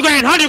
100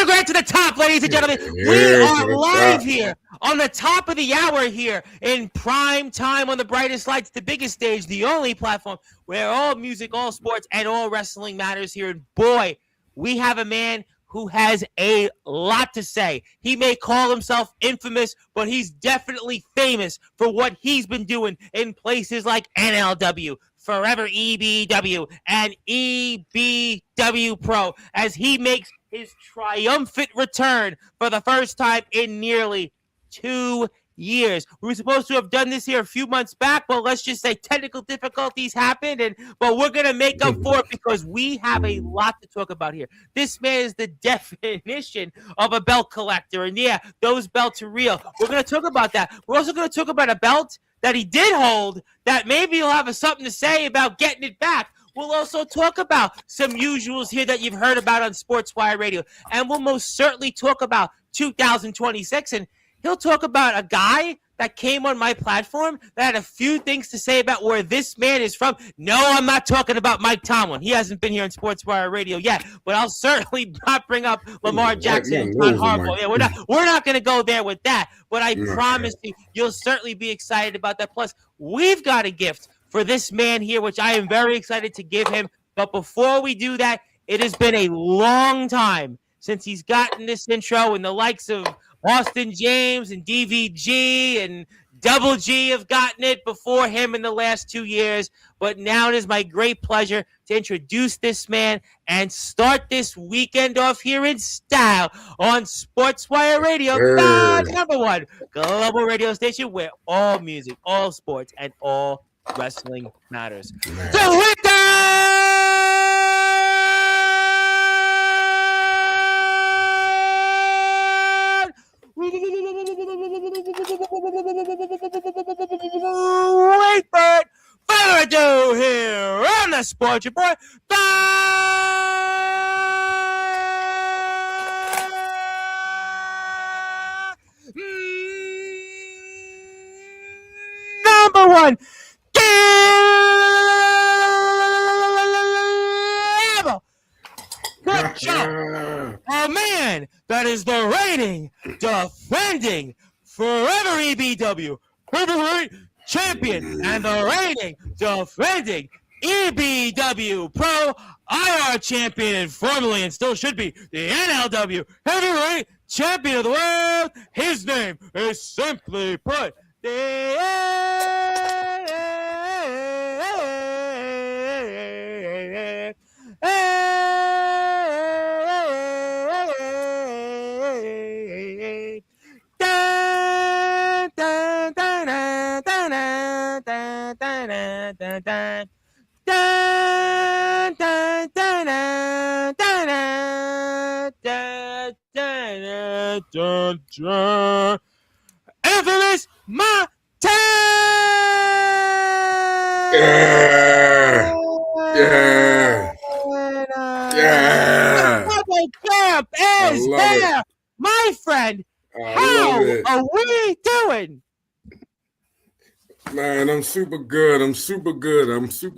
grand to the top, ladies and gentlemen. We are live here on the top of the hour here in prime time on the brightest lights, the biggest stage, the only platform where all music, all sports, and all wrestling matters here. And boy, we have a man who has a lot to say. He may call himself infamous, but he's definitely famous for what he's been doing in places like NLW, Forever EBW, and EBW Pro, as he makes his triumphant return for the first time in nearly 2 years. We were supposed to have done this here a few months back, but let's just say technical difficulties happened, but we're going to make up for it because we have a lot to talk about here. This man is the definition of a belt collector, and yeah, those belts are real. We're going to talk about that. We're also going to talk about a belt that he did hold that maybe he'll have something to say about getting it back. We'll also talk about some usuals here that you've heard about on Sportswire Radio, and we'll most certainly talk about 2026, and he'll talk about a guy that came on my platform that had a few things to say about where this man is from. No, I'm not talking about Mike Tomlin. He hasn't been here on Sportswire Radio yet, but I'll certainly not bring up Lamar Jackson and John Harbaugh. Yeah, we're not going to go there with that, but I promise you'll certainly be excited about that. Plus, we've got a gift for this man here, which I am very excited to give him. But before we do that, it has been a long time since he's gotten this intro, and the likes of Austin James and DVG and Double G have gotten it before him in the last 2 years. But now it is my great pleasure to introduce this man and start this weekend off here in style on Sportswire Radio, the number one global radio station where all music, all sports, and all wrestling matters. So with wait for it, further ado here on the Sports Report. Number one, good job. A man that is the reigning, defending, forever EBW heavyweight champion and the reigning, defending EBW Pro IR champion, and formerly and still should be the NLW heavyweight champion of the world. His name is simply put infamous Montana. Double champ is there, my friend. How are we doing? Man, I'm super good. I'm super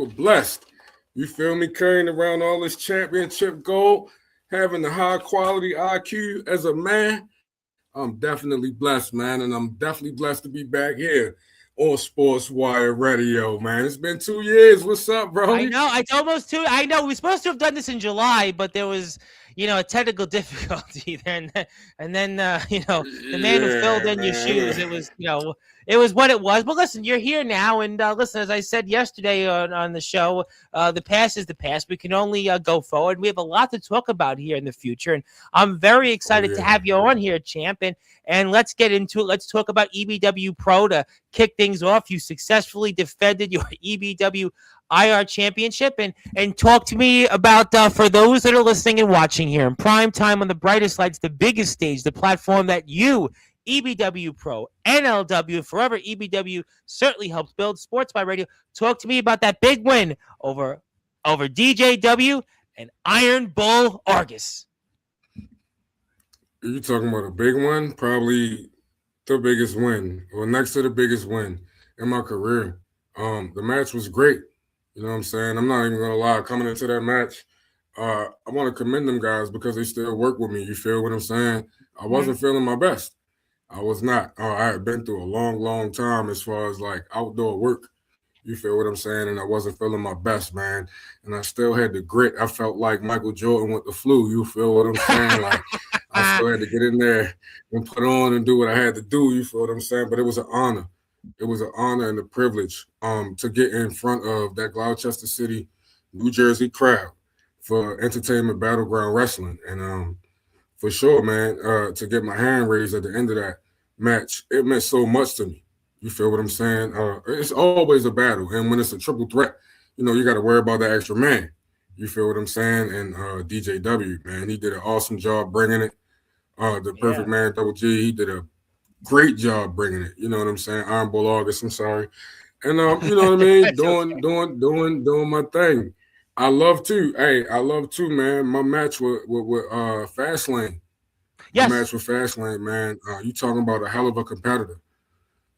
blessed. You feel me? Carrying around all this championship gold, having the high quality IQ as a man. I'm definitely blessed, man. And I'm definitely blessed to be back here on Sportswire Radio, man. It's been 2 years. What's up, bro? I know. It's almost 2. I know. We were supposed to have done this in July, but there was, a technical difficulty then. And then, the man who filled in your shoes, it was, it was what it was. But listen, you're here now. And listen, as I said yesterday on the show, the past is the past. We can only go forward. We have a lot to talk about here in the future. And I'm very excited to have you on here, champ. And let's get into it. Let's talk about EBW Pro to kick things off. You successfully defended your EBW IR championship, and talk to me about, for those that are listening and watching here in prime time on the brightest lights, the biggest stage, the platform that you, EBW Pro, NLW, Forever EBW, certainly helps build. Sportswire Radio. Talk to me about that big win over DJW and Iron Bull Argus. Are you talking about a big one? Probably the biggest win, or next to the biggest win in my career. The match was great. You know what I'm saying? I'm not even going to lie. Coming into that match, I want to commend them guys because they still work with me. You feel what I'm saying? I wasn't feeling my best. I was not. I had been through a long, long time as far as like outdoor work. You feel what I'm saying? And I wasn't feeling my best, man. And I still had the grit. I felt like Michael Jordan with the flu. You feel what I'm saying? Like I still had to get in there and put on and do what I had to do. You feel what I'm saying? But it was an honor. It was an honor and a privilege to get in front of that Gloucester City, New Jersey crowd for Entertainment Battleground Wrestling. And for sure, man, to get my hand raised at the end of that match, it meant so much to me. You feel what I'm saying? It's always a battle. And when it's a triple threat, you got to worry about that extra man. You feel what I'm saying? And DJW, man, he did an awesome job bringing it. The Perfect Man, Double G, he did a great job bringing it. You know what I'm saying? Iron Bull August, I'm sorry. And you know what I mean? doing my thing. I love too, man. My match with Fastlane. Yes. My match with Fastlane, man. You talking about a hell of a competitor.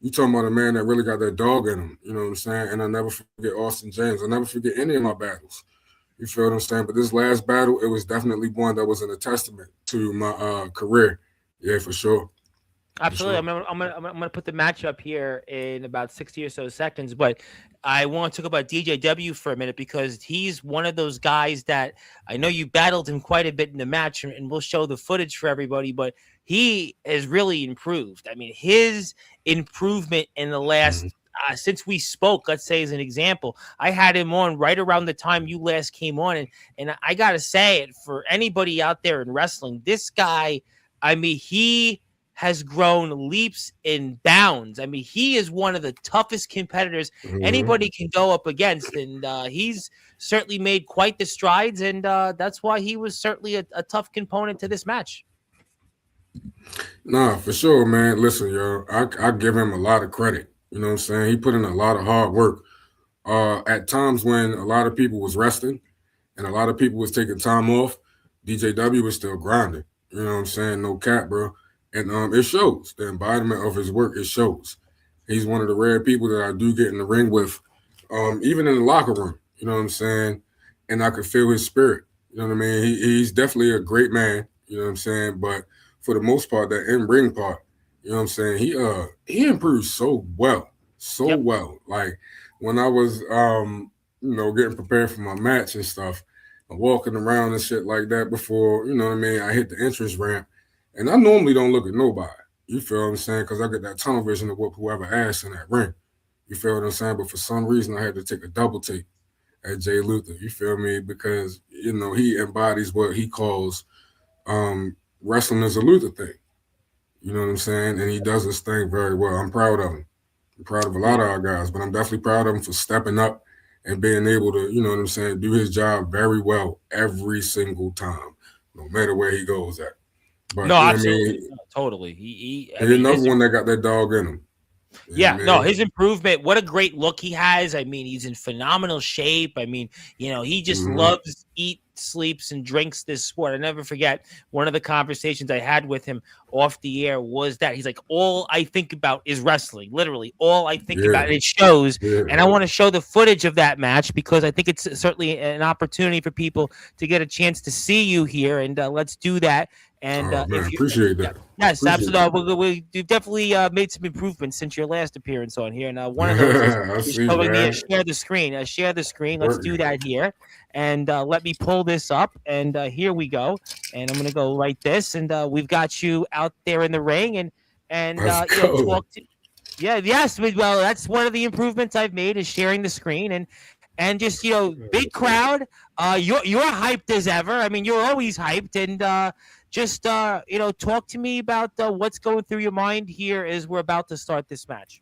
You talking about a man that really got that dog in him. You know what I'm saying? And I never forget Austin James. I never forget any of my battles. You feel what I'm saying? But this last battle, it was definitely one that was a testament to my career. Yeah, for sure. Absolutely. Sure. I'm gonna put the match up here in about 60 or so seconds, but I want to talk about DJW for a minute because he's one of those guys that I know you battled him quite a bit in the match, and we'll show the footage for everybody, but he has really improved. I mean, his improvement in the last since we spoke, let's say as an example, I had him on right around the time you last came on, and I gotta say it for anybody out there in wrestling, this guy, I mean, he has grown leaps and bounds. I mean, he is one of the toughest competitors anybody can go up against, and he's certainly made quite the strides, and that's why he was certainly a tough component to this match. Nah, for sure, man. Listen, yo, I give him a lot of credit. You know what I'm saying? He put in a lot of hard work. At times when a lot of people was resting and a lot of people was taking time off, DJW was still grinding. You know what I'm saying? No cap, bro. And it shows. The embodiment of his work, it shows. He's one of the rare people that I do get in the ring with, even in the locker room. You know what I'm saying? And I could feel his spirit. You know what I mean? He's definitely a great man. You know what I'm saying? But for the most part, that in-ring part, you know what I'm saying? He improved so well. Well. Like when I was getting prepared for my match and stuff, and walking around and shit like that before, you know what I mean, I hit the entrance ramp. And I normally don't look at nobody. You feel what I'm saying? Because I get that tunnel vision to whoop whoever ass in that ring. You feel what I'm saying? But for some reason, I had to take a double take at Jay Luther. You feel me? Because, he embodies what he calls wrestling is a Luther thing. You know what I'm saying? And he does this thing very well. I'm proud of him. I'm proud of a lot of our guys, but I'm definitely proud of him for stepping up and being able to, you know what I'm saying, do his job very well every single time, no matter where he goes at. But, no, absolutely, totally. He's another one that got that dog in him. His improvement. What a great look he has. I mean, he's in phenomenal shape. I mean, he just loves, eats, sleeps, and drinks this sport. I never forget one of the conversations I had with him off the air was that he's like, all I think about is wrestling. Literally, all I think about, and it shows. And I want to show the footage of that match because I think it's certainly an opportunity for people to get a chance to see you here. And let's do that. And appreciate that. Yes, absolutely. We've definitely made some improvements since your last appearance on here. Now, one of those is showing me a share the screen. Share the screen. Let's do that here. And let me pull this up. And here we go. And I'm going to go like this. And we've got you out there in the ring. And talk to. Yes. Well, that's one of the improvements I've made is sharing the screen and just big crowd. You're hyped as ever. I mean, you're always hyped and. Just, talk to me about what's going through your mind here as we're about to start this match.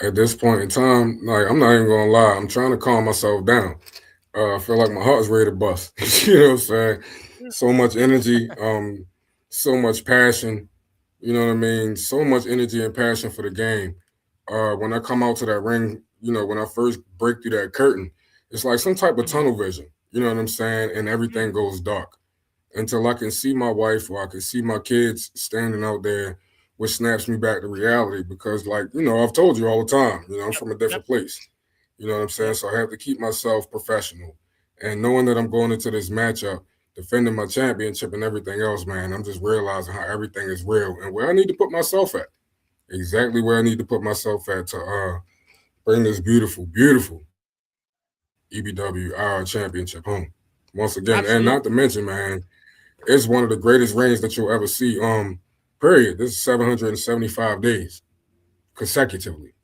At this point in time, like, I'm not even going to lie. I'm trying to calm myself down. I feel like my heart's ready to bust. You know what I'm saying? So much energy, so much passion. You know what I mean? So much energy and passion for the game. When I come out to that ring, when I first break through that curtain, it's like some type of tunnel vision. You know what I'm saying? And everything goes dark. Until I can see my wife or I can see my kids standing out there, which snaps me back to reality because, like, I've told you all the time, I'm from a different place. You know what I'm saying? So I have to keep myself professional And knowing that I'm going into this matchup, defending my championship and everything else, man, I'm just realizing how everything is real and where I need to put myself at. Exactly where I need to put myself at to bring this beautiful, beautiful EBWR championship home. Once again, and not to Absolutely. mention, man, it's one of the greatest reigns that you'll ever see. Period. This is 775 days consecutively.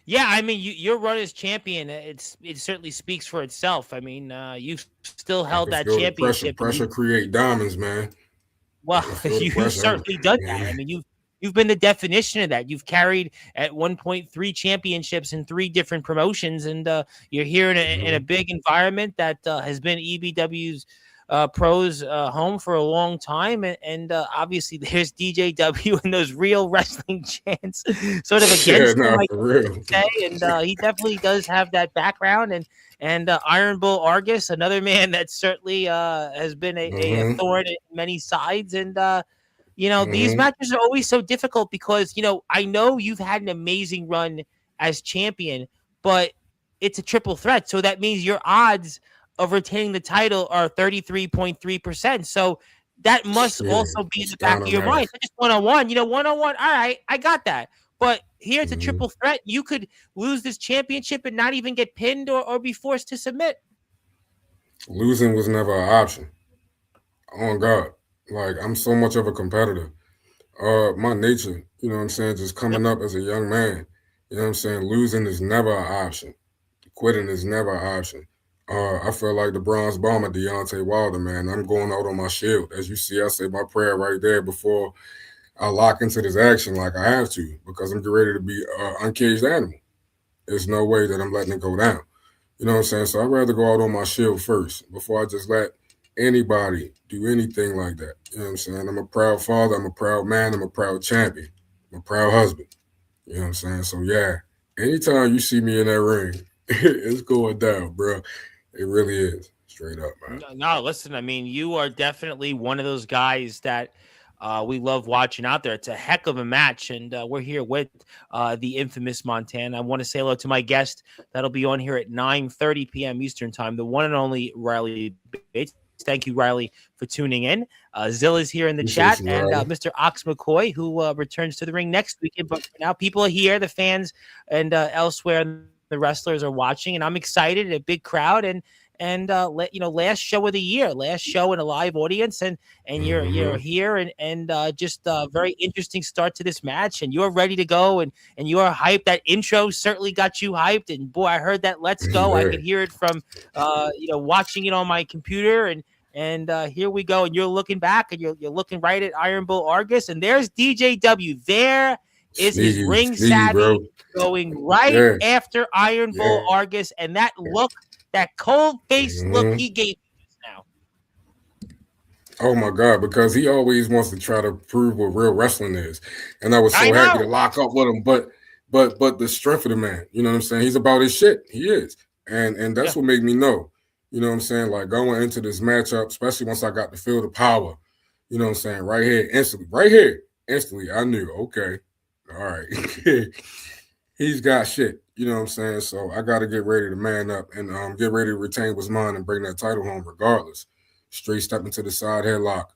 Yeah, I mean, your run as champion, it certainly speaks for itself. I mean, you've still I held can that feel the pressure. championship, and Pressure create diamonds, man. I well, can feel the you've pressure. certainly done that. I mean, you've been the definition of that. You've carried at 1.3 championships in three different promotions, and you're here in a Mhm. big environment that has been EBW's pros home for a long time, and obviously there's DJW and those real wrestling chants sort of Yeah, against him, nah, I for real. say, and he definitely does have that background. And Iron Bull Argus, another man that certainly has been a Hmm. thorn in many sides. And these Hmm. matches are always so difficult because I know you've had an amazing run as champion, but it's a triple threat, so that means your odds of retaining the title are 33.3%. So that must Yeah, also be in it's the back down of on your mind. earth. So just one on one, one on one. All right, I got that. But here it's a Hmm. triple threat. You could lose this championship and not even get pinned or be forced to submit. Losing was never an option. On God, like I'm so much of a competitor. My nature, you know what I'm saying, just Yep. coming up as a young man, you know what I'm saying, losing is never an option. Quitting is never an option. I feel like the bronze bomber, Deontay Wilder, man. I'm going out on my shield. As you see, I say my prayer right there before I lock into this action like I have to because I'm getting ready to be an uncaged animal. There's no way that I'm letting it go down. You know what I'm saying? So I'd rather go out on my shield first before I just let anybody do anything like that. You know what I'm saying? I'm a proud father. I'm a proud man. I'm a proud champion. I'm a proud husband. You know what I'm saying? So yeah, anytime you see me in that ring, it's going down, bro. It really is. Straight up, man. No, no, listen, I mean, you are definitely one of those guys that we love watching out there. It's a heck of a match, and we're here with the infamous Montana. I want to say hello to my guest that'll be on here at 9:30 p.m. Eastern Time, the one and only Riley Bates. Thank you, Riley, for tuning in. Zill is here in the chat, Appreciate you, and Riley. Mr. Ox McCoy, who returns to the ring next weekend. But for now, people are here, the fans and elsewhere, the wrestlers are watching, and I'm excited. A big crowd, and last show of the year, last show in a live audience, and you're Hmm. here, and just a very interesting start to this match, and you're ready to go, and you're hyped. That intro certainly got you hyped, and boy, I heard that "Let's Go." I Yeah. could hear it from watching it on my computer, and here we go, and you're looking back, and you're looking right at Iron Bull Argus, and there's DJW. There is his Sneaky, ring sneaky, savvy bro. going right Yeah. after Iron Yeah. Bull Argus, and that look, that cold face look Hmm. he gave you just now. Oh my God, because he always wants to try to prove what real wrestling is. And I was I so happy to know. lock up with him. But the strength of the man, you know what I'm saying? He's about his shit. He is. And Yeah. that's what made me know. You know what I'm saying? Like going into this matchup, especially once I got to feel the power, you know what I'm saying? Right here, instantly, I knew, okay, all right. He's got shit. You know what I'm saying? So I got to get ready to man up and get ready to retain what's mine and bring that title home regardless. Straight step into the side headlock.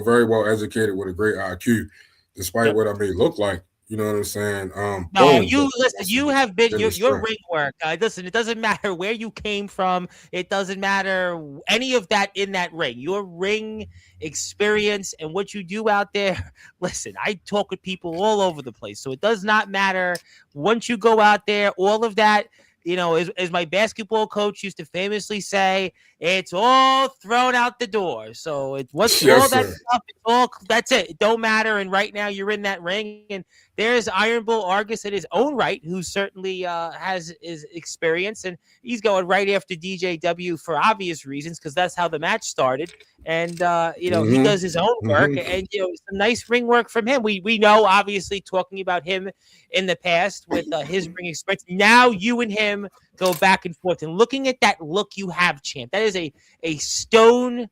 Very well educated with a great IQ, despite Yep. what I may look like. You know what I'm saying? No, Boom. you But listen. once You again, have been the your strength. ring work. Listen, it doesn't matter where you came from. It doesn't matter any of that in that ring. Your ring experience and what you do out there. Listen, I talk with people all over the place, so it does not matter. Once you go out there, all of that. As my basketball coach used to famously say, it's all thrown out the door. So it's what's all Yes, that sir. stuff. It's all that's it. It don't matter. And right now you're in that ring, and there's Iron Bull Argus in his own right, who certainly has his experience, and he's going right after DJW for obvious reasons because that's how the match started. And he Mm-hmm. does his own work, Mm-hmm. and some nice ring work from him. We know, obviously, talking about him in the past with his ring experience. Now you and him go back and forth, and looking at that look you have, champ, that is a stone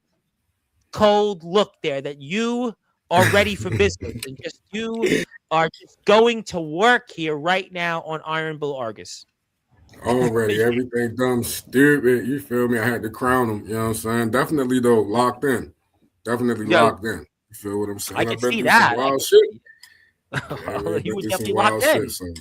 cold look there that you are ready for business, and just you are just going to work here right now on Iron Bull Argus. Already, everything dumb, stupid. You feel me? I had to crown him. You know what I'm saying? Definitely though, locked in. Definitely Yo, locked in. You feel what I'm I saying? could I've been see through some that. wild shit. Yeah, man, You been were through some definitely locked wild shit. in. So You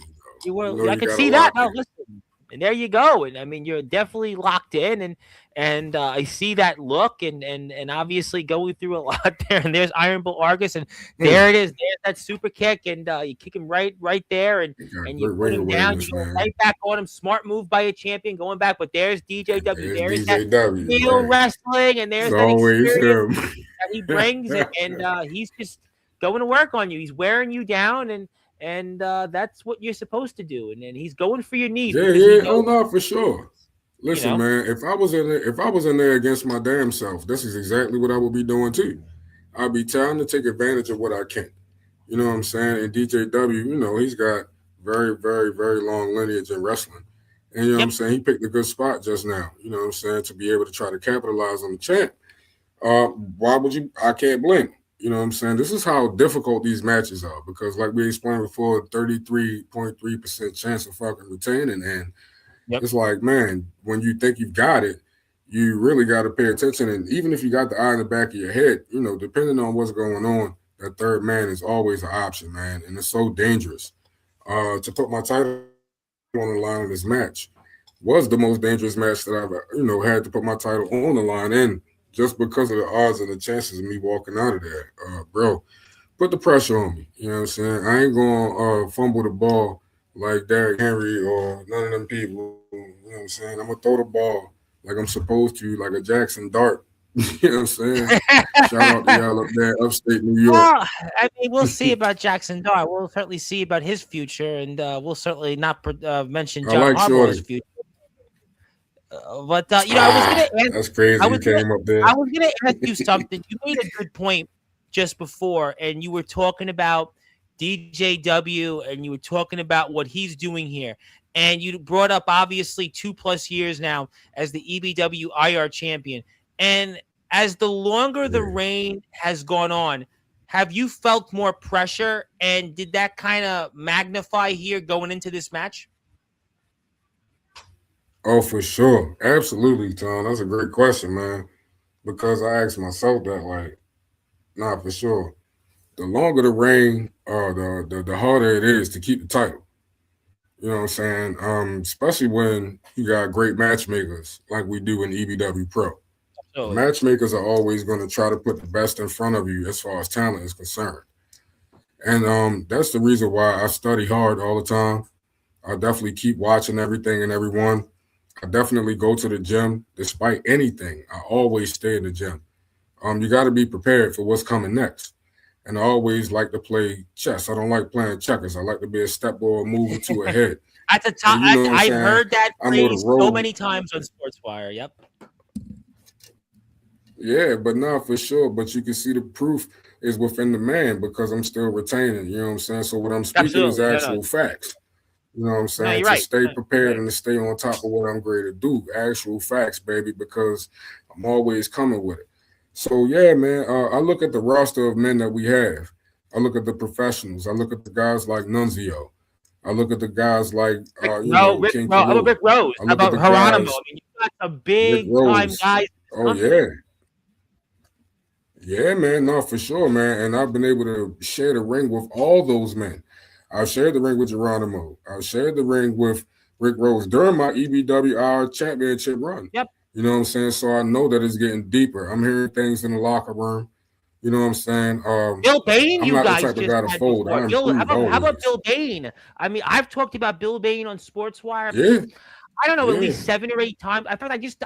you were. know I you could gotta see that. lock No, in. listen, and there you go. And I mean, you're definitely locked in, and I see that look, and obviously going through a lot there. And there's Iron Bull Argus, and there it is. There's that super kick, and you kick him right there, You got and you great put ring him down. You awareness, go man. right back on him. Smart move by a champion, going back. But there's And DJW. there's There's that DJW, real man. wrestling, and It's there's that always experience him. that he brings, and he's just going to work on you. He's wearing you down, and that's what you're supposed to do. And then he's going for your knees Yeah, because he yeah. Oh knows, no, for sure. you Listen, know. man, if I was in there against my damn self, this is exactly what I would be doing too. I'd be trying to take advantage of what I can. You know what I'm saying? And DJW, you know, he's got very, very, very long lineage in wrestling. And you know what I'm Yep. saying? He picked a good spot just now, you know what I'm saying, to be able to try to capitalize on the champ. Why would you? I can't blame him. You know what I'm saying? This is how difficult these matches are because, like we explained before, 33.3% chance of fucking retaining. And Yep. it's like, man, when you think you've got it, you really got to pay attention. And even if you got the eye in the back of your head, you know, depending on what's going on, that third man is always an option, man. And it's so dangerous. To put my title on the line in this match was the most dangerous match that I've, had to put my title on the line in just because of the odds and the chances of me walking out of there. Bro, put the pressure on me. You know what I'm saying? I ain't going to fumble the ball like Derrick Henry or none of them people. You know what I'm saying? I'm going to throw the ball like I'm supposed to, like a Jackson Dart. You know what I'm saying? Shout out to y'all up there, upstate New York. Well, I mean, we'll see about Jackson Dart. We'll certainly see about his future, and we'll certainly not mention I John like Harbaugh's Shorty. future. But I was gonna ask. That's crazy. I You was gonna. came up there. I was gonna ask you something. You made a good point just before, and you were talking about DJW, and you were talking about what he's doing here, and you brought up obviously 2+ years now as the EBW IR champion, and as the longer the Yeah. reign has gone on, have you felt more pressure, and did that kind of magnify here going into this match? Oh, for sure. Absolutely, Tom. That's a great question, man. Because I asked myself that, like, nah, for sure. The longer the reign, the harder it is to keep the title. You know what I'm saying? Especially when you got great matchmakers like we do in EBW Pro. The So matchmakers are always going to try to put the best in front of you as far as talent is concerned. And that's the reason why I study hard all the time. I definitely keep watching everything and everyone. I definitely go to the gym despite anything. I always stay in the gym. You got to be prepared for what's coming next. And I always like to play chess. I don't like playing checkers. I like to be a step or moving to a head. at the And top, you know what I'm I've saying? heard that I'm on the phrase so road. many times on Sportswire. Yep. Yeah, but not for sure. But you can see the proof is within the man because I'm still retaining. You know what I'm saying? So what I'm speaking is Absolutely. No, no, actual facts. You know what I'm no. saying? You're To right. stay No, you're prepared right. and to stay on top of what I'm great to do. Actual facts, baby, because I'm always coming with it. So yeah, man, I look at the roster of men that we have. I look at the professionals. I look at the guys like Nunzio. I look at the guys like Rick King Rose. How about Farouk. Rick Rose? I How look at about the Geronimo? guys I mean, you got some Rick big time Rose. guys in this Oh company. yeah. Yeah, man, no, for sure, man. And I've been able to share the ring with all those men. I've shared the ring with Geronimo. I've shared the ring with Rick Rose during my EBWR championship run. Yep. You know what I'm saying? So I know that it's getting deeper. I'm hearing things in the locker room. You know what I'm saying? Bill Bain, I'm you not the guys type of just guy to had fold. before. I Bill, improve how about always. Bill Bain? I mean, I've talked about Bill Bain on Sportswire. Yeah, I don't know, at yeah. least 7 or 8 times. I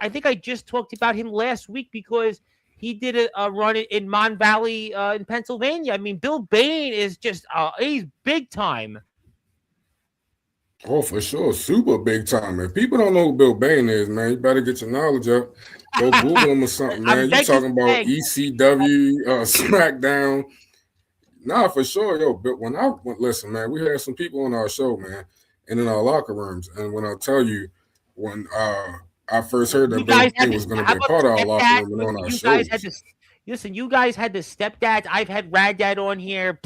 think I just talked about him last week because he did a run in Mon Valley in Pennsylvania. I mean, Bill Bain is just he's big time. Oh, for sure. Super big time. If people don't know who Bill Bain is, man, you better get your knowledge up. Go Google him or something, I'm man. You begging talking to about beg. ECW, SmackDown. Nah, for sure, yo. But listen, man, we had some people on our show, man, and in our locker rooms. And when I tell you, when I first heard You that Bill guys Bain had was to. going to How be a about part of our locker stepdad? room and on our You guys had shows. to listen. You guys had the stepdads. I've had Rad Dad on here.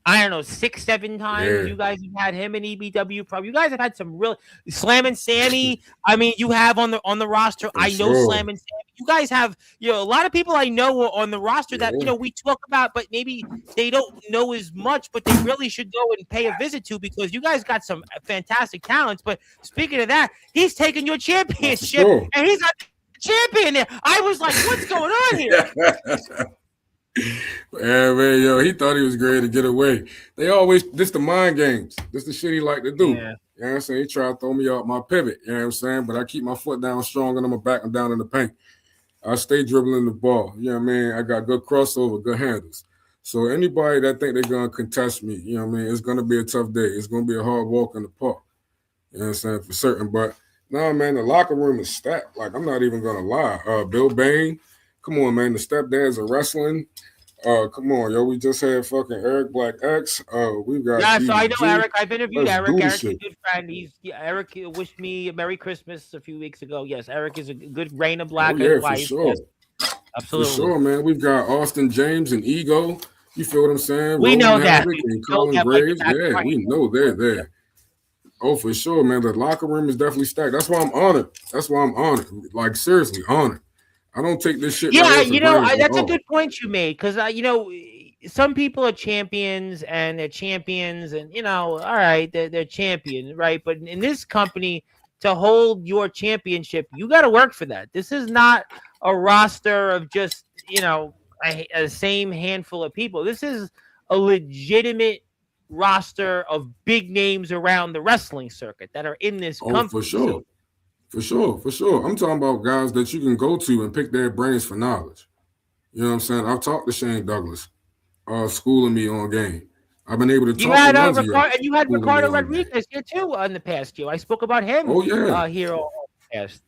I don't know, 6, 7 times. You guys have had him in EBW Pro. You guys have had some real Slam and Sammy. I mean, you have on the roster. For I know sure. Slam and Sammy. You guys have, a lot of people I know on the roster that we talk about, but maybe they don't know as much, but they really should go and pay a visit to because you guys got some fantastic talents. But speaking of that, he's taking your championship and he's not champion there. I was like, what's going on here? Yeah, man, yo, he thought he was great to get away. They always, this the mind games. This the shit he like to do. Yeah. You know what I'm saying? He tried to throw me off my pivot. You know what I'm saying? But I keep my foot down strong and I'm going to back him down in the paint. I stay dribbling the ball. You know what I mean? I got good crossover, good handles. So anybody that think they're going to contest me, you know what I mean? It's going to be a tough day. It's going to be a hard walk in the park. You know what I'm saying? For certain. But, no, man, the locker room is stacked. Like, I'm not even going to lie. Bill Bain, come on, man. The stepdads are wrestling. Come on, yo. We just had fucking Eric Black X. We've got. Yeah, so I know Eric. I've interviewed Eric. Eric's shit. a good friend. Eric wished me a Merry Christmas a few weeks ago. Yes, Eric is a good Reign of Black. Yeah, wife. for sure. Yes, absolutely. For sure, man. We've got Austin James and Ego. You feel what I'm saying? We know that. And Colin Graves. Yeah, we know they're there. Oh, for sure, man. The locker room is definitely stacked. That's why I'm honored. Like, seriously, honored. I don't take this shit. Yeah, that's a good point you made because some people are champions and they're champions, and all right, they're champion, right? But in this company, to hold your championship, you got to work for that. This is not a roster of just a same handful of people. This is a legitimate roster of big names around the wrestling circuit that are in this company. For sure. For sure. I'm talking about guys that you can go to and pick their brains for knowledge. You know what I'm saying? I've talked to Shane Douglas, schooling me on game. I've been able to talk to you had Ricardo Rodriguez here too in the past year. I spoke about him. Oh yeah, here on the past.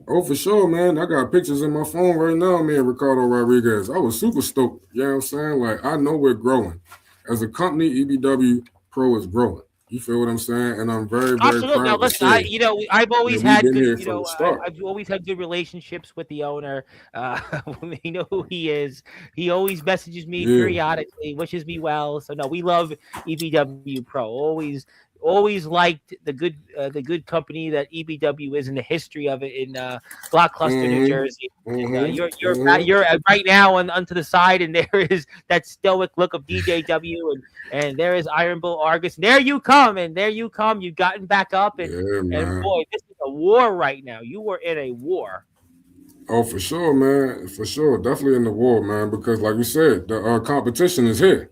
Oh, for sure, man. I got pictures in my phone right now, me and Ricardo Rodriguez. I was super stoked. You know what I'm saying? Like, I know we're growing. As a company, EBW Pro is growing. You feel what I'm saying? And I'm very, very absolutely. Now, listen, I've always had good, I've always had good relationships with the owner. We know who he is. He always messages me periodically, wishes me well. So no, we love EBW Pro. Always liked the good company that EBW is in the history of it in Block Cluster, New Jersey. You're right now onto the side, and there is that stoic look of DJW, and there is Iron Bull Argus. And there you come. You've gotten back up, and boy, this is a war right now. You were in a war. Oh, for sure, man. For sure, definitely in the war, man. Because like we said, the competition is here.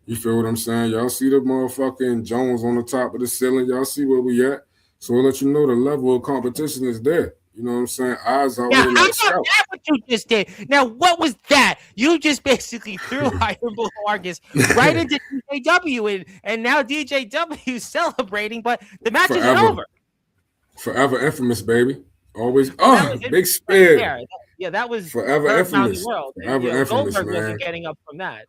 You feel what I'm saying? Y'all see the motherfucking Jones on the top of the ceiling. Y'all see where we at. So we'll let you know the level of competition is there. You know what I'm saying? Eyes already like that what you just did. Now, what was that? You just basically threw Iron Bull Argus right into DJW, and now DJW is celebrating, but the match isn't over. Forever infamous, baby. Always. Oh, big spear. Yeah, that was forever infamous. Forever infamous, Goldberg man. wasn't getting up from that.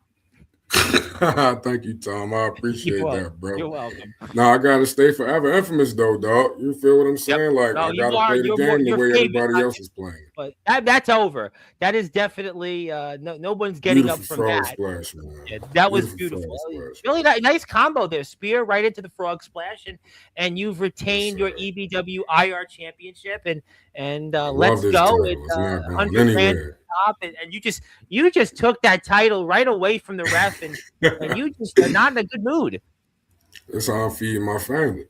Thank you, Tom. I appreciate that, bro. You're welcome. Now I gotta stay forever infamous, though, dog. You feel what I'm saying? Like I gotta play the game the way everybody else is playing. But that's over. That is definitely no one's getting beautiful up from that. Splash, man. Yeah, that was beautiful. Really nice combo there. Spear right into the frog splash, and you've retained your EBW IR championship, and let's go. It's 100 grand top, and you just took that title right away from the ref, and you just are not in a good mood. That's how I'm feeding my family.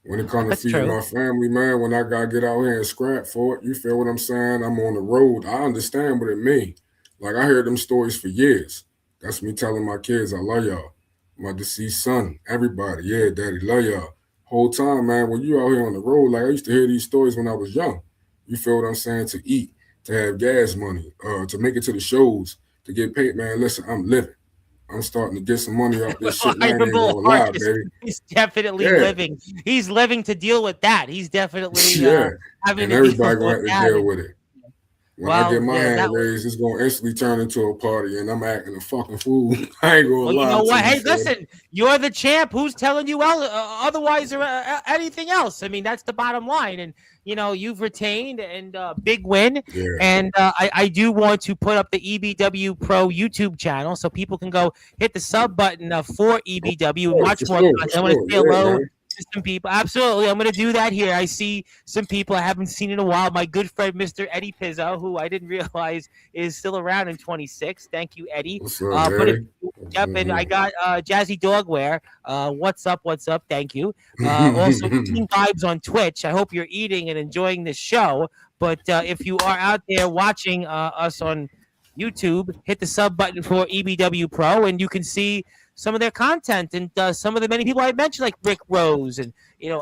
When it comes to feeding my family, man, when I gotta get out here and scrap for it, you feel what I'm saying? I'm on the road. I understand what it means. Like I heard them stories for years. That's me telling my kids, I love y'all. My deceased son, everybody, yeah, daddy, love y'all. Whole time, man, when you out here on the road, like I used to hear these stories when I was young. You feel what I'm saying? To eat, to have gas money, to make it to the shows, to get paid, man. Listen, I'm living. I'm starting to get some money off this shit. Man, baby. He's definitely living. He's living to deal with that. He's definitely having and everybody going to have to deal with it. When I get Well, my yeah, hand that was. raised, it's gonna instantly turn into a party, and I'm acting a fucking fool. I ain't gonna Well, you lie know to what? you, Hey, fam. listen, you're the champ. Who's telling you otherwise or anything else? I mean, that's the bottom line. And you've retained and big win. Yeah. And I do want to put up the EBW Pro YouTube channel so people can go hit the sub button for EBW and Oh, watch for more sure, for content. I want to sure. say Yeah, hello man. to some people. Absolutely, I'm going to do that here. I see some people I haven't seen in a while. My good friend, Mr. Eddie Pizzo, who I didn't realize is still around in 26. Thank you, Eddie. What's up, But if Eddie? Yep, and I got Jazzy Dogwear. What's up? What's up? Thank you. Also, Eating Vibes on Twitch. I hope you're eating and enjoying this show. But if you are out there watching us on YouTube, hit the sub button for EBW Pro, and you can see some of their content and some of the many people I mentioned, like Rick Rose, and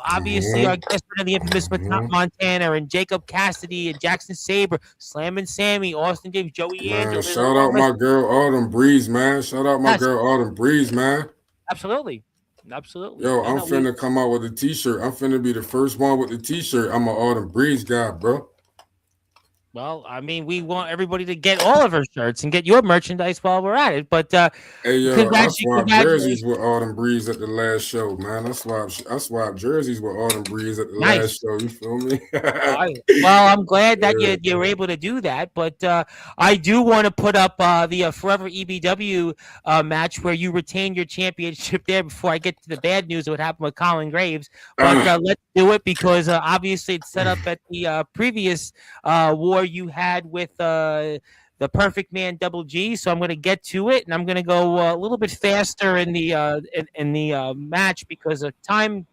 obviously our guest friend, the infamous Montana, and Jacob Cassidy, and Jackson Saber, Slam and Sammy, Austin James, Joey Man, Angel. There's a shout long out list. my girl Autumn Breeze, man. Shout out my Yes, girl Autumn Breeze, man. absolutely. Yo, No, I'm no, we finna come out with a t-shirt. I'm finna be the first one with the t-shirt. I'm an Autumn Breeze guy, bro. Well, I mean, we want everybody to get all of our shirts and get your merchandise while we're at it. But Hey, yo, I swapped congratulations. jerseys with Autumn Breeze at the last show, man. I swapped jerseys with Autumn Breeze at the Nice. last show. You feel me? Well, I'm glad that Yeah. you were able to do that. But I do want to put up the Forever EBW match where you retain your championship there before I get to the bad news of what happened with Colin Graves. But let's do it because obviously it's set up at the previous war you had with the Perfect Man Double G. So I'm going to get to it, and I'm going to go a little bit faster in the match because of time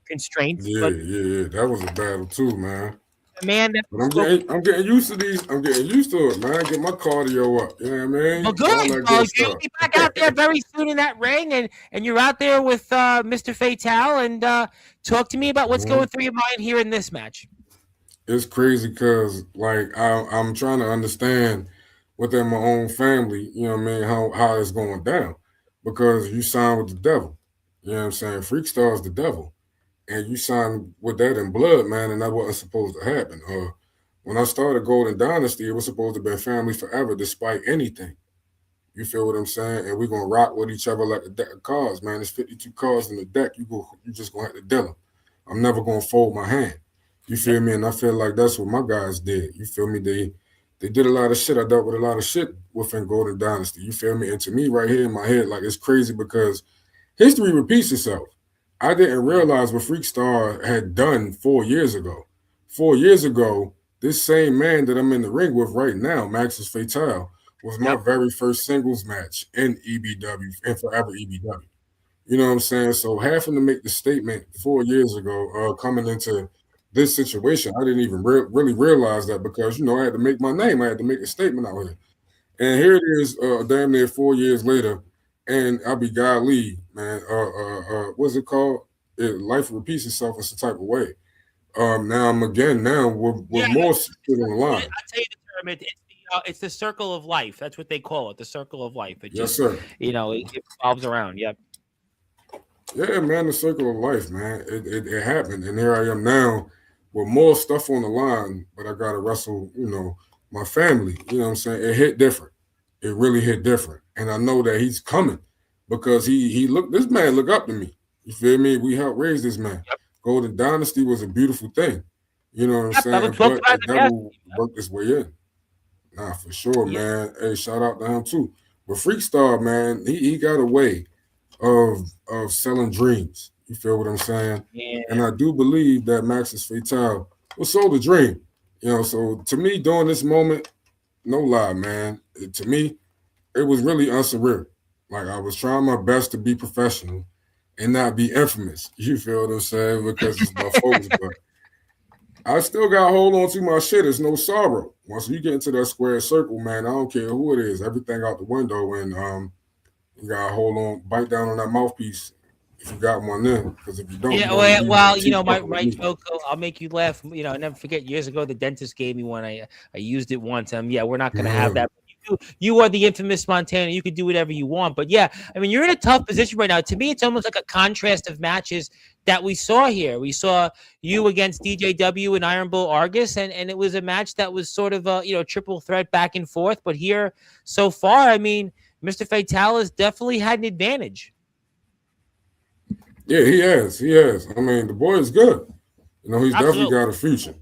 constraints. Yeah, But yeah. That was a battle too, man. the man that But I'm spoke. getting used to these. I'm getting used to it, man. Get my cardio up. You know what I mean? Well, good. All that Well, good you'll stuff. be back out there very soon in that ring, and you're out there with Mr. Fatal. And talk to me about what's going through your mind here in this match. It's crazy because like I'm trying to understand within my own family, you know what I mean, how it's going down. Because you sign with the devil. You know what I'm saying? Freakstar is the devil. And you sign with that in blood, man, and that wasn't supposed to happen. When I started Golden Dynasty, it was supposed to be family forever despite anything. You feel what I'm saying? And we're gonna rock with each other like a deck of cards, man. There's 52 cards in the deck. You just gonna have to deal them. I'm never gonna fold my hand. You feel me? And I feel like that's what my guys did. You feel me? They did a lot of shit. I dealt with a lot of shit within Golden Dynasty. You feel me? And to me, right here in my head, like it's crazy because history repeats itself. I didn't realize what Freakstar had done 4 years ago. 4 years ago, this same man that I'm in the ring with right now, Maxis Fatal, was my very first singles match in EBW and forever EBW. You know what I'm saying? So having to make the statement 4 years ago, coming into this situation, I didn't even really realize that because I had to make my name. I had to make a statement out here. And here it is, damn near 4 years later, and I'll be golly, man. What's it called? Life repeats itself in some type of way. Now I'm again now with more shit on the line. I'll tell you the term. It's the circle of life. That's what they call it, the circle of life. It Yes, just, sir. it revolves around. Yep. Yeah, man, the circle of life, man. It happened, and here I am now with more stuff on the line, but I got to wrestle, my family. You know what I'm saying? It hit different. It really hit different, and I know that he's coming because this man look up to me. You feel me? We helped raise this man. Yep. Golden Dynasty was a beautiful thing. You know what I'm saying? But the devil worked his way in. Nah, for sure, man. Hey, shout out to him too. But Freakstar, man, he got a way of selling dreams. You feel what I'm saying? Yeah. And I do believe that Maxis Fatal was sold a dream. So to me, during this moment, no lie, man. To me, it was really unsurreal. Like I was trying my best to be professional and not be infamous. You feel what I'm saying? Because it's my folks, but I still got to hold on to my shit. It's no sorrow. Once you get into that square circle, man, I don't care who it is. Everything out the window, and you got to hold on, bite down on that mouthpiece if you got one then. Because if you don't, my joke, I'll make you laugh. I never forget years ago, the dentist gave me one. I used it once. We're not going to have that. you are the infamous Montana. You could do whatever you want. But yeah, I mean, you're in a tough position right now. To me, it's almost like a contrast of matches that we saw here. We saw you against DJW and Iron Bull Argus, and it was a match that was sort of a triple threat back and forth. But here, so far, I mean, Mr. Fatal has definitely had an advantage. Yeah, he has. He has. I mean, the boy is good. He's definitely got a future.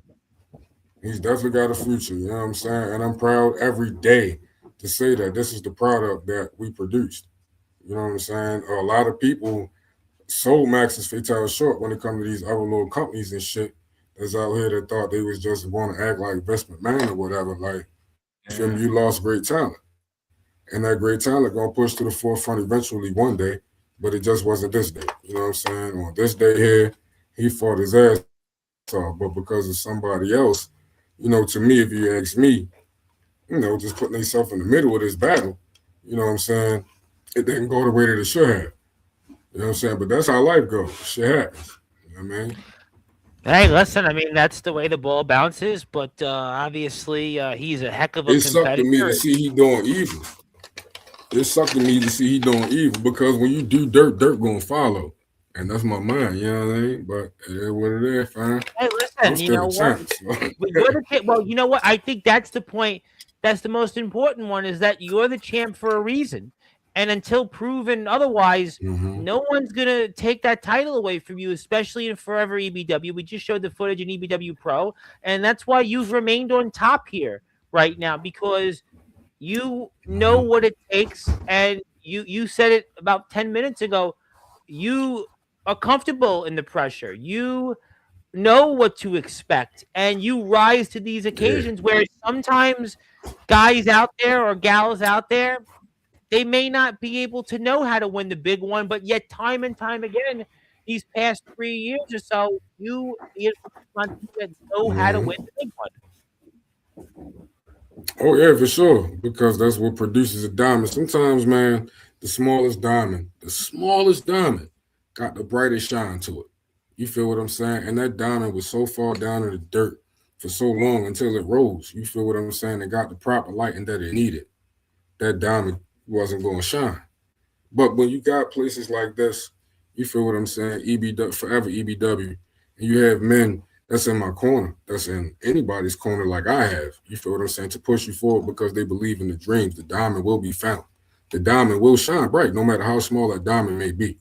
He's definitely got a future. You know what I'm saying? And I'm proud every day to say that this is the product that we produced. You know what I'm saying? A lot of people sold Max's Fatal short when it comes to these other little companies and shit that's out here that thought they was just want to act like Vince McMahon or whatever. Like, you lost great talent. And that great talent going to push to the forefront eventually one day, but it just wasn't this day. You know what I'm saying? On this day here, he fought his ass off, but because of somebody else, to me, if you ask me, just putting themselves in the middle of this battle, you know what I'm saying? It didn't go the way that it should have. You know what I'm saying? But that's how life goes. Shit happens. You know what I mean? Hey, listen, I mean, that's the way the ball bounces, but obviously he's a heck of a competitor. It sucked to me to see he doing evil. It sucked to me to see he doing evil because when you do dirt gonna follow. And that's my mind, you know what I mean? But it is what it is, fine. Hey, listen, you know what? Well, you know what? I think that's the point. That's the most important one, is that you're the champ for a reason. And until proven otherwise, no one's going to take that title away from you, especially in Forever EBW. We just showed the footage in EBW Pro, and that's why you've remained on top here right now, because you know what it takes, and you said it about 10 minutes ago. You are comfortable in the pressure. You know what to expect, and you rise to these occasions where sometimes guys out there or gals out there, they may not be able to know how to win the big one, but yet time and time again, these past 3 years or so, you know how to win the big one. Oh, yeah, for sure, because that's what produces a diamond. Sometimes, man, the smallest diamond got the brightest shine to it. You feel what I'm saying? And that diamond was so far down in the dirt for so long until it rose. You feel what I'm saying? It got the proper lighting that it needed. That diamond wasn't going to shine. But when you got places like this, you feel what I'm saying? EBW, Forever EBW, and you have men that's in my corner, that's in anybody's corner like I have. You feel what I'm saying? To push you forward because they believe in the dreams. The diamond will be found. The diamond will shine bright, no matter how small that diamond may be.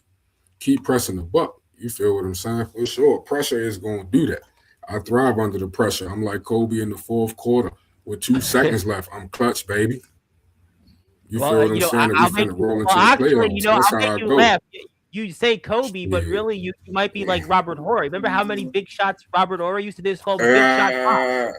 Keep pressing the buck. You feel what I'm saying? For sure, pressure is going to do that. I thrive under the pressure. I'm like Kobe in the fourth quarter with 2 seconds left. I'm clutch, baby. You feel what I'm saying? I'll make you laugh. You say Kobe, but really you might be like Robert Horry. Remember how many big shots Robert Horry used to do? This whole big shot.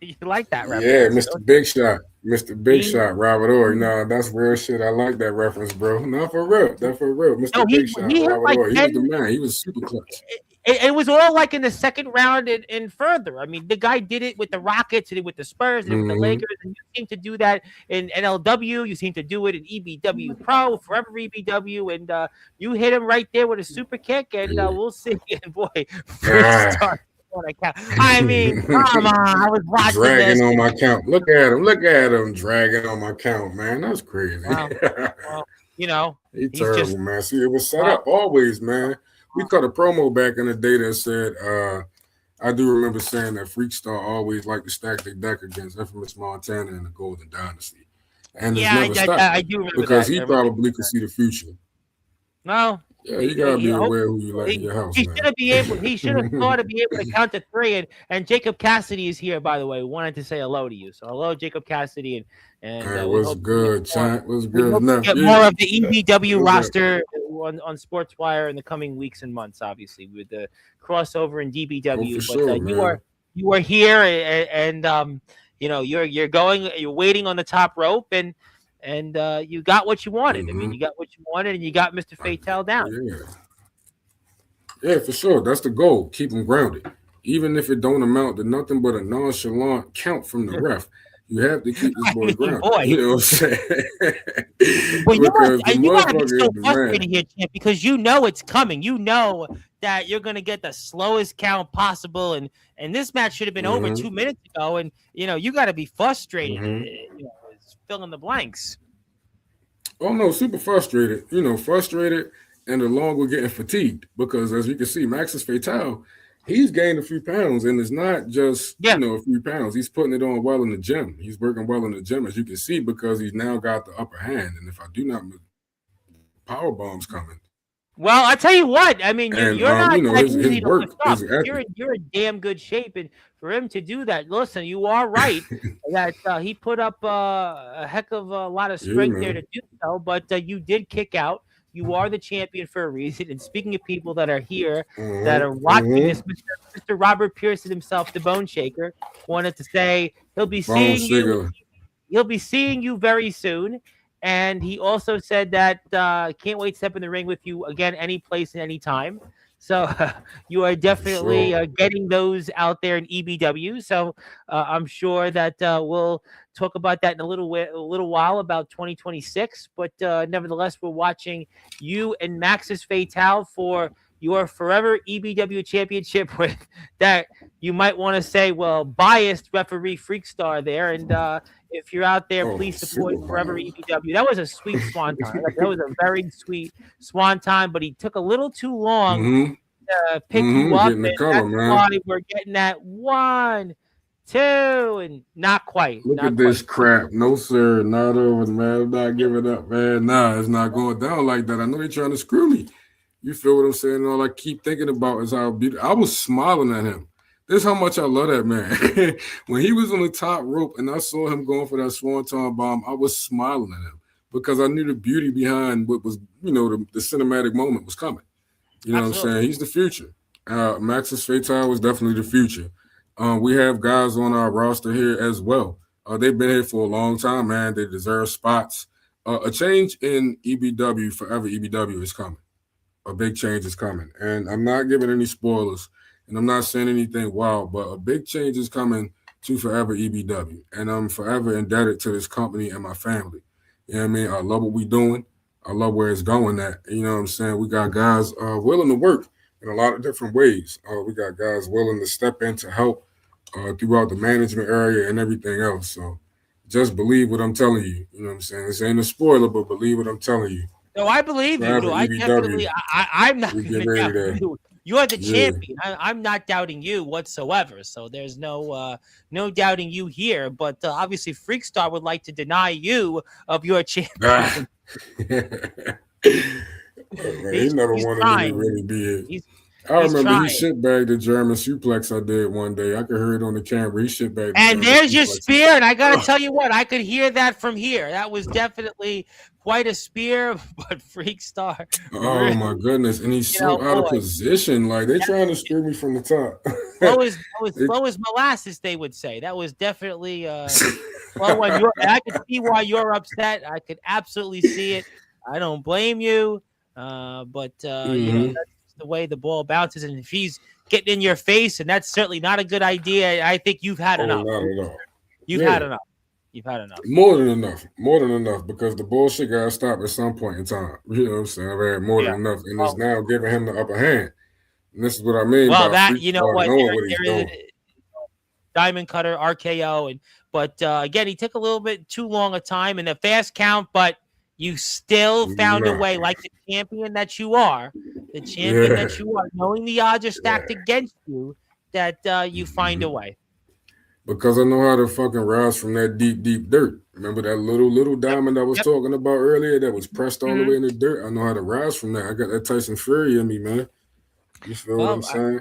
You like that reference? Yeah, Mr. Big Shot. Mr. Big Shot, Robert Horry. No, that's real shit. I like that reference, bro. No, for real. That's for real. Mr. Big Shot, Robert Horry. He was the man. He was super clutch. It was all like in the second round and further. I mean, the guy did it with the Rockets, did it with the Spurs, did it with the Lakers, and you seem to do that in NLW. You seem to do it in EBW Pro, Forever EBW, and you hit him right there with a super kick, and we'll see. And boy, first start. I mean, come on! I was watching dragging on my count. Look at him dragging on my count, man. That's crazy. Wow. Well, he's terrible, man. See, it was set up always, man. We cut a promo back in the day that said, I do remember saying that Freakstar always liked to stack the deck against infamous Montana and the Golden Dynasty, and it's never stopped. I do remember because he probably could see the future. No. Yeah, you gotta be aware who you let in your house. He should have thought to be able to count to 3. And Jacob Cassidy is here, by the way. Wanted to say hello to you. So hello, Jacob Cassidy, and what's good, Chant? What's good? Get more of the EBW roster on Sportswire in the coming weeks and months, obviously, with the crossover in DBW. But you are here, and you're waiting on the top rope, and you got what you wanted. I mean, you got what you wanted, and you got Mr. Fatal down. Yeah, for sure. That's the goal. Keep him grounded. Even if it don't amount to nothing but a nonchalant count from the ref, you have to keep this boy grounded. You know what I'm saying? Well, you got to be so frustrated here, champ, because you know it's coming. You know that you're going to get the slowest count possible, and this match should have been over 2 minutes ago, and you got to be frustrated. fill in the blanks. Oh no, super frustrated. Frustrated, and along with getting fatigued because, as you can see, Max's Fatal, he's gained a few pounds, and it's not just Yeah. a few pounds. He's putting it on well in the gym. He's working well in the gym, as you can see, because he's now got the upper hand. And if I do not, power bombs coming. Well, I tell you what. I mean, And you're not that his easy to work lift up. is epic. You're in damn good shape, and for him to do that, listen, you are right that he put up a heck of a lot of Yeah, strength there to man. do so. But you did kick out. You are the champion for a reason. And speaking of people that are here that are watching this, Mr. Robert Pearson himself, the Bone Shaker, wanted to say he'll be Bone seeing you. sugar. He'll be seeing you very soon. And he also said that can't wait to step in the ring with you again, any place and any time. So you are definitely Sure. getting those out there in EBW. So I'm sure that we'll talk about that in a little while about 2026. But nevertheless, we're watching you and Maxis Fatal for your forever EBW championship with that you might want to say, well, biased referee Freakstar there. And if you're out there, Oh, please support super Forever biased. EBW. That was a sweet swan time. That was a very sweet swan time, but he took a little too long to pick you up, Getting the and color, that's man. why we're getting that 1, 2, and not quite, Look not at quite. this crap. No, sir. Not over, man. I'm not giving up, man. Nah, it's not going down like that. I know they're trying to screw me. You feel what I'm saying? All I keep thinking about is how beautiful. I was smiling at him. This is how much I love that man. When he was on the top rope and I saw him going for that swanton bomb, I was smiling at him because I knew the beauty behind what was, the cinematic moment was coming. You know what I'm Absolutely. saying? He's the future. Maxis Fatal was definitely the future. We have guys on our roster here as well. They've been here for a long time, man. They deserve spots. A change in EBW, forever EBW, is coming. A big change is coming. And I'm not giving any spoilers and I'm not saying anything wild, but a big change is coming to Forever EBW. And I'm forever indebted to this company and my family. You know what I mean? I love what we're doing. I love where it's going at. You know what I'm saying? We got guys willing to work in a lot of different ways. We got guys willing to step in to help throughout the management area and everything else. So just believe what I'm telling you. You know what I'm saying? This ain't a spoiler, but believe what I'm telling you. No, I believe you. Forever No, I definitely. EBW. I'm not We going get to ready doubt to, you. You're the yeah. champion. I'm not doubting you whatsoever. So there's no doubting you here. But obviously, Freakstar would like to deny you of your champion. Man, he never He's wanted me to trying. really be it. He's I he's remember he trying. shitbagged the German suplex I did one day. I could hear it on the camera. He shitbagged the And German there's your suplex. spear. And I got to Ugh. tell you what, I could hear that from here. That was definitely quite a spear. But Freakstar, Oh really, my goodness. And he's so out of boy, position. Like they trying to screw me from the top. It- slow as molasses, they would say. That was definitely slow on your. And I could see why you're upset. I could absolutely see it. I don't blame you, but Mhm. that's just the way the ball bounces. And if he's getting in your face, and that's certainly not a good idea. I think you've had Oh, enough. not at all. You've had Yeah. enough. You've had enough. More than enough. More than enough. Because the bullshit gotta stop at some point in time. You know what I'm saying? I've had more Yeah. than enough. And it's Well, now giving him the upper hand. And this is what I mean well, by that Freak you know Star what knowing what he's there is doing. diamond cutter RKO, and but again, he took a little bit too long a time in the fast count, but you still found a Nah. way, like the champion that you are, Yeah. knowing the odds are stacked Yeah. against you, that you find a Mhm. way. Because I know how to fucking rise from that deep, deep dirt. Remember that little Yep, diamond I was yep. talking about earlier that was pressed all the Mhm. way in the dirt? I know how to rise from that. I got that Tyson Fury in me, man. You feel what I'm Well, saying?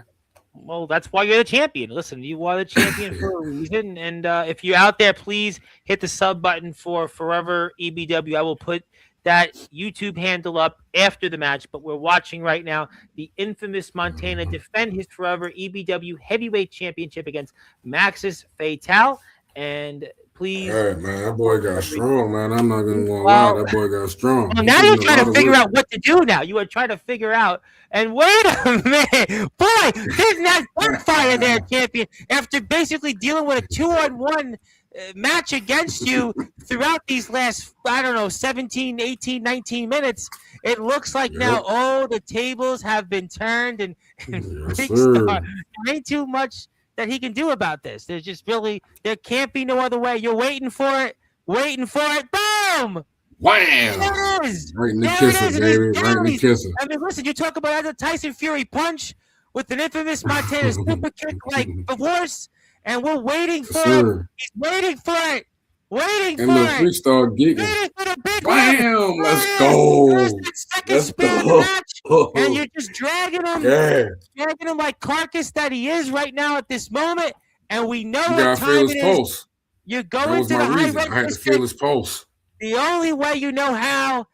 well, that's why you're the champion. Listen, you are the champion for a reason. And if you're out there, please hit the sub button for Forever EBW. I will put that YouTube handle up after the match, but we're watching right now the infamous Montana defend his Forever EBW Heavyweight Championship against Maxis Fatal. And please, Hey, man, that boy got strong, man. I'm not gonna lie, well, that boy got strong. well, He now put you're in a trying lot to of figure work. out what to do now. You are trying to figure out, and wait a minute, boy, didn't that backfire there, champion? After basically dealing with a 2-on-1 match against you throughout these last, I don't know, 17, 18, 19 minutes, it looks like now, Yep. the tables have been turned, and Yes, Freakstar, sir. there ain't too much that he can do about this. There's just really, there can't be no other way. You're waiting for it. waiting for it. Boom! Wham! There it is. Right in the There it kisser, is. And he's baby. Right in down. the kisser. I mean, listen, you talk about the Tyson Fury punch with an infamous Montana super kick like the horse, and we're waiting for it. He's waiting for it. Waiting and for the it. freestyle geeking. Waiting for the big Bam! one. Let's go. Second spear in the match, and you're just dragging him like carcass that he is right now at this moment. And we know what time it is. Pulse. You're going to the high red. I had to feel his pulse. The only way you know how.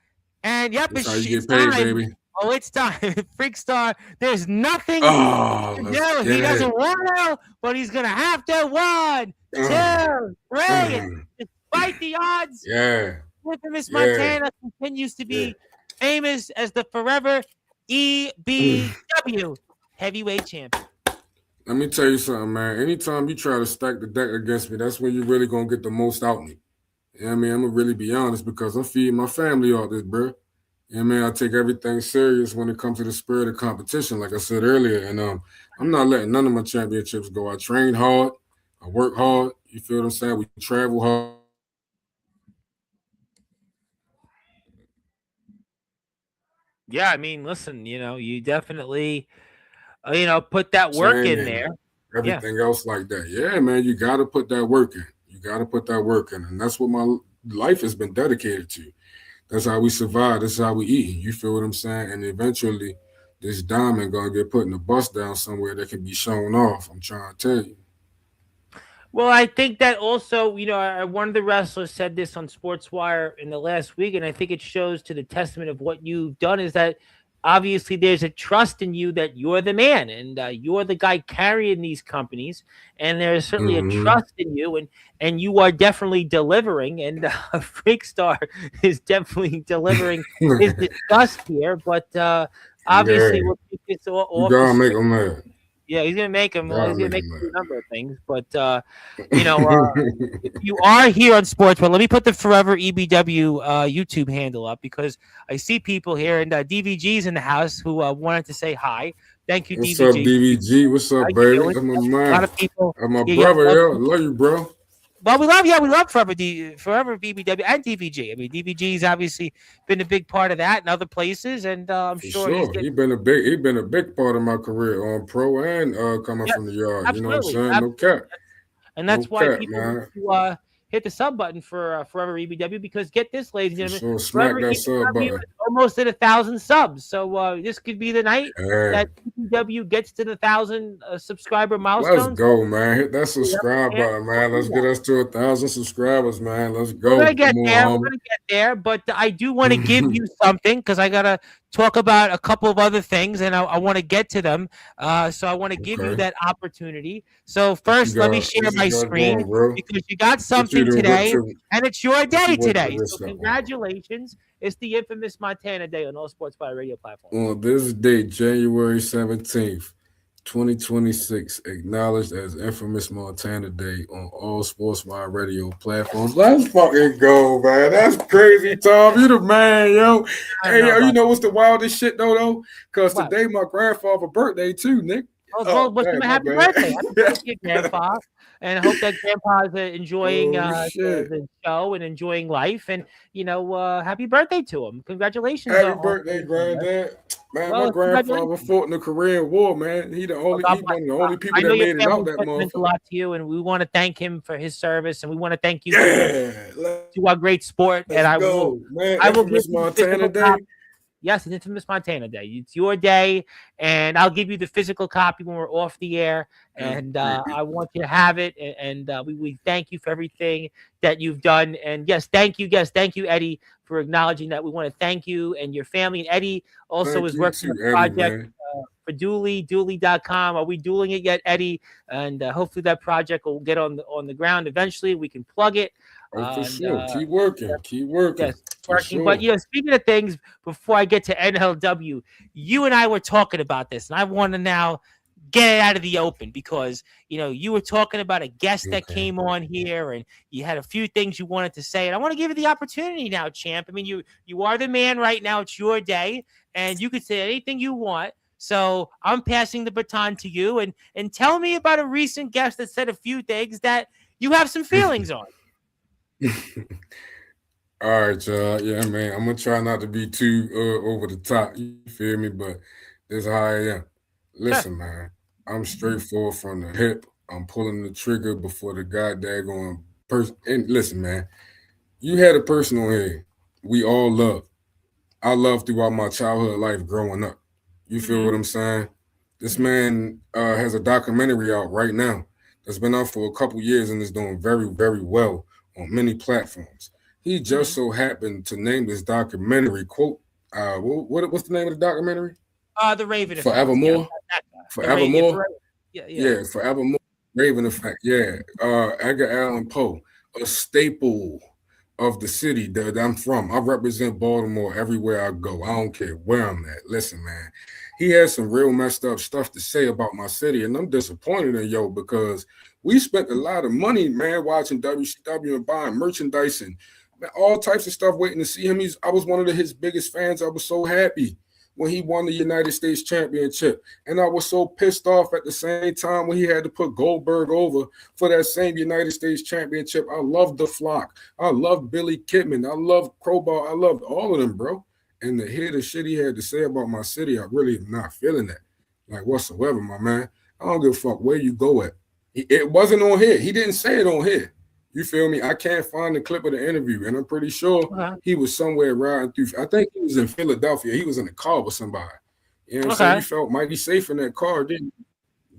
And yep, that's how you get paid, time. Baby. Oh, it's time. Freakstar, there's nothing to do. He doesn't want to, but he's going to have to. 1, 2, 3. Despite the odds, Infamous Montana continues to be famous as the forever EBW heavyweight champion. Let me tell you something, man. Anytime you try to stack the deck against me, that's when you're really going to get the most out of me. You know what I mean? I'm going to really be honest because I'm feeding my family all this, bro. You know what I mean? I take everything serious when it comes to the spirit of competition, like I said earlier. And I'm not letting none of my championships go. I train hard. I work hard. You feel what I'm saying? We travel hard. Yeah, I mean, listen, you definitely, put that work in there. Everything else like that. Yeah, man, you got to put that work in. And that's what my life has been dedicated to. That's how we survive. That's how we eat. You feel what I'm saying? And eventually, this diamond going to get put in a bust down somewhere that can be shown off. I'm trying to tell you. Well, I think that also, one of the wrestlers said this on Sportswire in the last week, and I think it shows to the testament of what you've done is that obviously there's a trust in you that you're the man and you're the guy carrying these companies, and there's certainly a trust in you, and you are definitely delivering, and Freakstar is definitely delivering his disgust here, but obviously we'll keep this all you gotta make him mad. Yeah, he's gonna make him. He's gonna make a number of things, but if you are here on Sports, but let me put the Forever EBW YouTube handle up because I see people here and DVG's in the house who wanted to say hi. Thank you, What's DVG. What's up, DVG? What's up, baby? I'm my man. A lot of people. I'm my brother. I love you, bro. Well, we love Forever BBW and DVG. I mean, DVG's obviously been a big part of that and other places, and I'm sure he's been a big part of my career on pro and coming from the yard. Absolutely. You know what I'm saying? No cap. And that's why people hit the sub button for Forever EBW because get this, ladies and gentlemen, smack that sub button. Almost at 1,000 subs. So this could be the night that EBW gets to the 1,000 subscriber milestone. Let's go, man! Hit that subscribe button, man. Let's get us to 1,000 subscribers, man. Let's go. We're gonna get there, but I do want to give you something because I gotta talk about a couple of other things, and I want to get to them. So I want to give you that opportunity. So first, let me share my screen because you got something today, and it's your day today. So congratulations. It's the infamous Montana Day on all Sportswire radio platforms. On this date, January 17th, 2026, acknowledged as infamous Montana Day on all Sportswire radio platforms. Let's fucking go, man. That's crazy, Tom. You the man, yo. Hey, yo, you know what's the wildest shit, though? Because today my grandfather's birthday, too, Nick. Happy birthday. Happy birthday, Grandpa. And I hope that Grandpa's enjoying the show and enjoying life. And, happy birthday to him. Congratulations. Happy birthday, Granddad. Man, my grandfather fought in the Korean War, man. He one of the only people that made it out that month. Meant a lot to you, and we want to thank him for his service, and we want to thank you to our great sport. And I will give you Montana Day. Yes, an infamous Montana Day. It's your day, and I'll give you the physical copy when we're off the air. And I want you to have it. And we thank you for everything that you've done. And yes, thank you, Eddie, for acknowledging that. We want to thank you and your family. And Eddie also is working on a project for Dooley, Dooley.com. Are we dueling it yet, Eddie? And hopefully that project will get on the ground eventually. We can plug it. For sure. Keep working. Yes, working. Sure. But speaking of things, before I get to NLW, you and I were talking about this, and I want to now get it out of the open because you were talking about a guest that came on here, and you had a few things you wanted to say, and I want to give you the opportunity now, champ. I mean, you are the man right now. It's your day, and you could say anything you want. So I'm passing the baton to you, and tell me about a recent guest that said a few things that you have some feelings on. All right, y'all. Yeah, man. I'm gonna try not to be too over the top. You feel me? But this is how I am. Sure. Listen, man. I'm straightforward from the hip. I'm pulling the trigger before the goddamn person. And listen, man. You had a person on here we all love. I love throughout my childhood life growing up. You feel Mm-hmm. what I'm saying? This man has a documentary out right now that's been out for a couple years and is doing very, very well on many platforms. He just Mm-hmm. so happened to name this documentary quote. What's the name of the documentary? The Raven effect. Yeah, Forevermore. that guy. Yeah, Forevermore. yeah, yeah. Yeah, Forevermore. Raven effect. Yeah. Edgar Allan Poe, a staple of the city that I'm from. I represent Baltimore everywhere I go. I don't care where I'm at. Listen, man, he has some real messed up stuff to say about my city, and I'm disappointed in yo because we spent a lot of money, man, watching WCW and buying merchandise and man, all types of stuff, waiting to see him. I was one of his biggest fans. I was so happy when he won the United States Championship. And I was so pissed off at the same time when he had to put Goldberg over for that same United States Championship. I loved the Flock. I loved Billy Kidman. I loved Crowbar. I loved all of them, bro. And to hear the shit he had to say about my city, I really am not feeling that. Like whatsoever, my man. I don't give a fuck where you go at. It wasn't on here. He didn't say it on here. You feel me? I can't find the clip of the interview, and I'm pretty sure Okay. he was somewhere riding through. I think he was in Philadelphia. He was in a car with somebody. You know what I'm saying? Okay. You felt mighty safe in that car, didn't you?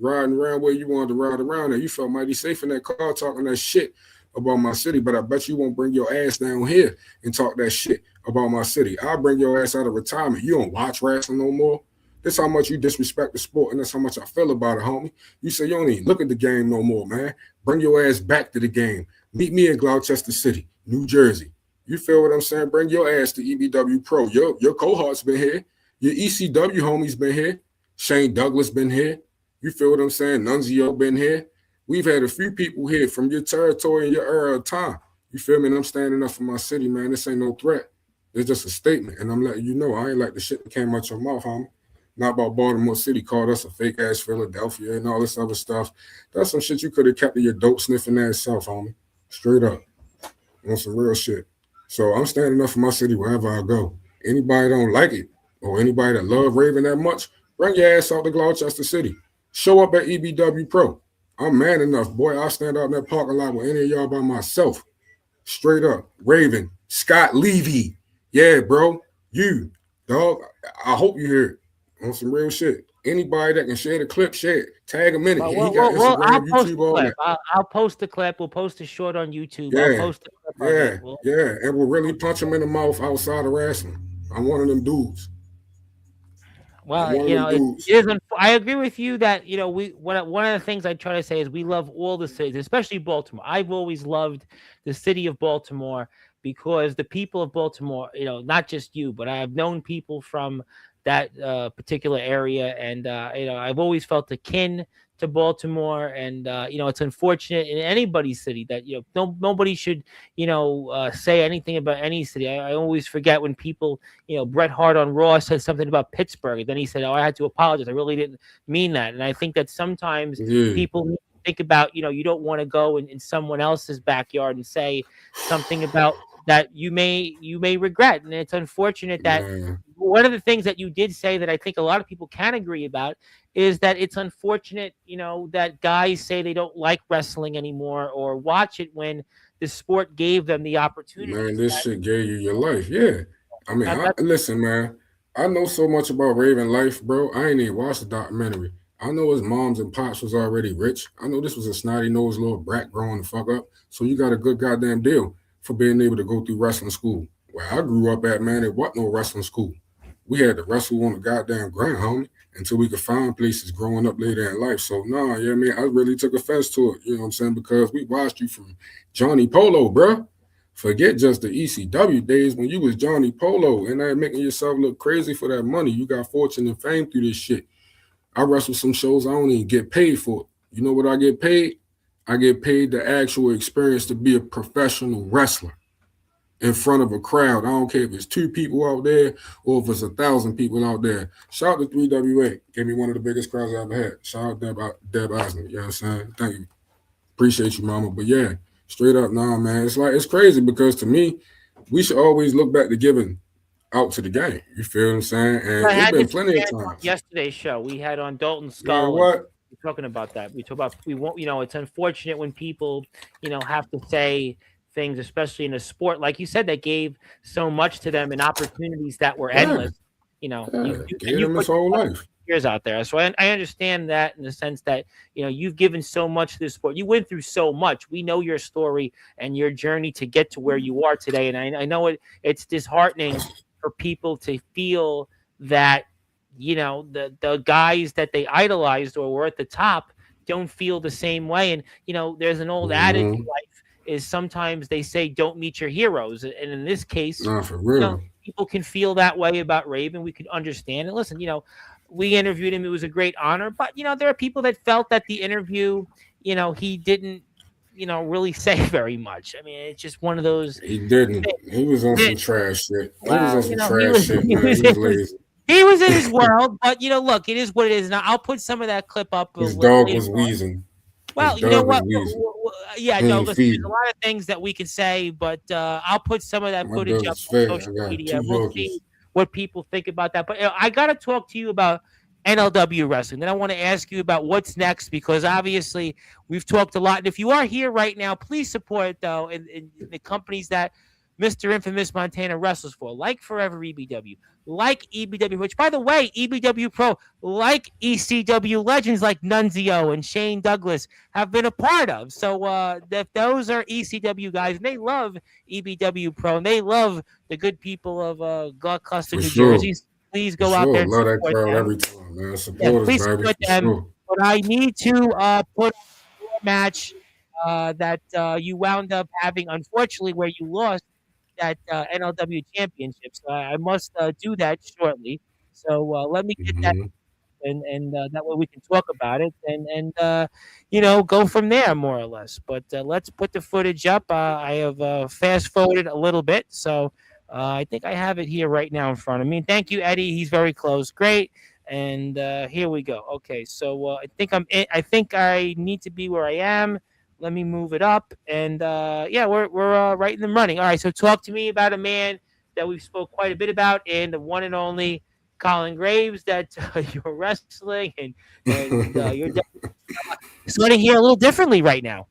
Riding around where you wanted to ride around, and you felt mighty safe in that car talking that shit about my city. But I bet you won't bring your ass down here and talk that shit about my city. I'll bring your ass out of retirement. You don't watch wrestling no more. That's how much you disrespect the sport, and that's how much I feel about it, homie. You say you don't even look at the game no more, man. Bring your ass back to the game. Meet me in Gloucester City, New Jersey. You feel what I'm saying? Bring your ass to EBW Pro. Your cohort's been here. Your ECW homies been here. Shane Douglas been here. You feel what I'm saying? Nunzio been here. We've had a few people here from your territory and your era of time. You feel me? And I'm standing up for my city, man. This ain't no threat. It's just a statement. And I'm letting you know I ain't like the shit that came out your mouth, homie. Not about Baltimore City called us a fake ass Philadelphia and all this other stuff. That's some shit you could have kept to your dope sniffing ass self, homie. Straight up. On some real shit. So I'm standing up for my city wherever I go. Anybody don't like it or anybody that love Raven that much, bring your ass out to Gloucester City. Show up at EBW Pro. I'm man enough, boy. I'll stand out in that parking lot with any of y'all by myself. Straight up. Raven, Scott Levy. Yeah, bro. You, dog. I hope you hear it. On some real shit. Anybody that can share the clip, share it. Tag him in it. Well, He got I'll Instagram, post YouTube, the all clip. that. I'll post the clip. We'll post a short on YouTube. I'll Yeah, post the clip of yeah, it. Well, yeah. And we'll really punch him in the mouth outside of wrestling. I'm one of them dudes. I'm well, one of them it dudes. is. I agree with you that we one of the things I try to say is we love all the cities, especially Baltimore. I've always loved the city of Baltimore because the people of Baltimore, not just you, but I've known people from that particular area, and I've always felt akin to Baltimore, and it's unfortunate in anybody's city that nobody should say anything about any city. I always forget when people Bret Hart on Raw said something about Pittsburgh, and then he said, "Oh, I had to apologize. I really didn't mean that." And I think that sometimes Yeah, people need to think about, you don't want to go in someone else's backyard and say something about that you may regret. And it's unfortunate that man, one of the things that you did say that I think a lot of people can agree about is that it's unfortunate, that guys say they don't like wrestling anymore or watch it when the sport gave them the man, opportunities. this shit gave you your life. Yeah. I mean, That, listen, man. I know so much about Raven life, bro. I ain't even watched the documentary. I know his moms and pops was already rich. I know this was a snotty nosed little brat growing the fuck up. So you got a good goddamn deal for being able to go through wrestling school. Where I grew up at, man, it wasn't no wrestling school. We had to wrestle on the goddamn ground, homie, until we could find places growing up later in life. So nah, yeah, man, I really took offense to it. You know what I'm saying? Because we watched you from Johnny Polo, bro. Forget just the ECW days when you was Johnny Polo and that making yourself look crazy for that money. You got fortune and fame through this shit. I wrestle some shows I don't even get paid for. You know what I get paid? I get paid the actual experience to be a professional wrestler in front of a crowd. I don't care if it's 2 people out there or if it's 1,000 people out there. Shout out to 3WA. Gave me one of the biggest crowds I ever had. Shout out Deb Eisner. You know what I'm saying? Thank you. Appreciate you, mama. But yeah, Straight up, nah, man. It's like it's crazy because to me, we should always look back to giving out to the game. You feel what I'm saying? And I it's had been this plenty of on times. yesterday's show. We had on Dalton Man, Skull, and what? we're talking about that. We talk about we won't. It's unfortunate when people, have to say things, especially in a sport like you said that gave so much to them and opportunities that were Yeah, endless. yeah. And Gave you him put his whole life. years out there. So I understand that in the sense that you've given so much to this sport. You went through so much. We know your story and your journey to get to where you are today. And I know it's disheartening for people to feel that the guys that they idolized or were at the top don't feel the same way. And there's an old adage in Mm-hmm. life is sometimes they say don't meet your heroes, and in this case, Nah, for you know real. people can feel that way about Raven. We could understand and listen. We interviewed him. It was a great honor, but there are people that felt that the interview, he didn't, really say very much. I mean, it's just one of those. He didn't. He was on things. some trash shit. He was on Well, some he trash was shit, he man. was He in was his lazy. he was in his world, but look, it is what it is. Now I'll put some of that clip up His dog later was on. wheezing. His Well, you know dog was what? wheezing. Yeah, He no, ain't listen, there's a feeding. lot of things that we can say, but I'll put some of that My footage dog up is on fed. I social got media, two and we'll see Yorkies. what people think about that. But I got to talk to you about NLW wrestling. Then I want to ask you about what's next because obviously we've talked a lot. And if you are here right now, please support though in the companies that Mr. Infamous Montana wrestles for, like Forever EBW, like EBW, which by the way, EBW Pro, like ECW legends like Nunzio and Shane Douglas have been a part of. So if those are ECW guys, and they love EBW Pro, and they love the good people of Gloucester, For New sure. Jersey. Please For go out sure. there and Love that support crowd them. every time, man. Yeah, Support us, please baby. support For them. sure. But I need to put your match that you wound up having, unfortunately, where you lost that NLW championship. So I must do that shortly. So let me get that, Hmm. and that way we can talk about it and go from there more or less. But let's put the footage up. I have fast forwarded a little bit, so I think I have it here right now in front of me. Thank you, Eddie. He's very close. Great. And here we go. Okay, so I think I need to be where I am. Let me move it up, and yeah, we're right in the running. All right, so talk to me about a man that we've spoke quite a bit about, and the one and only Colin Graves that you're wrestling, and you're starting here a little differently right now.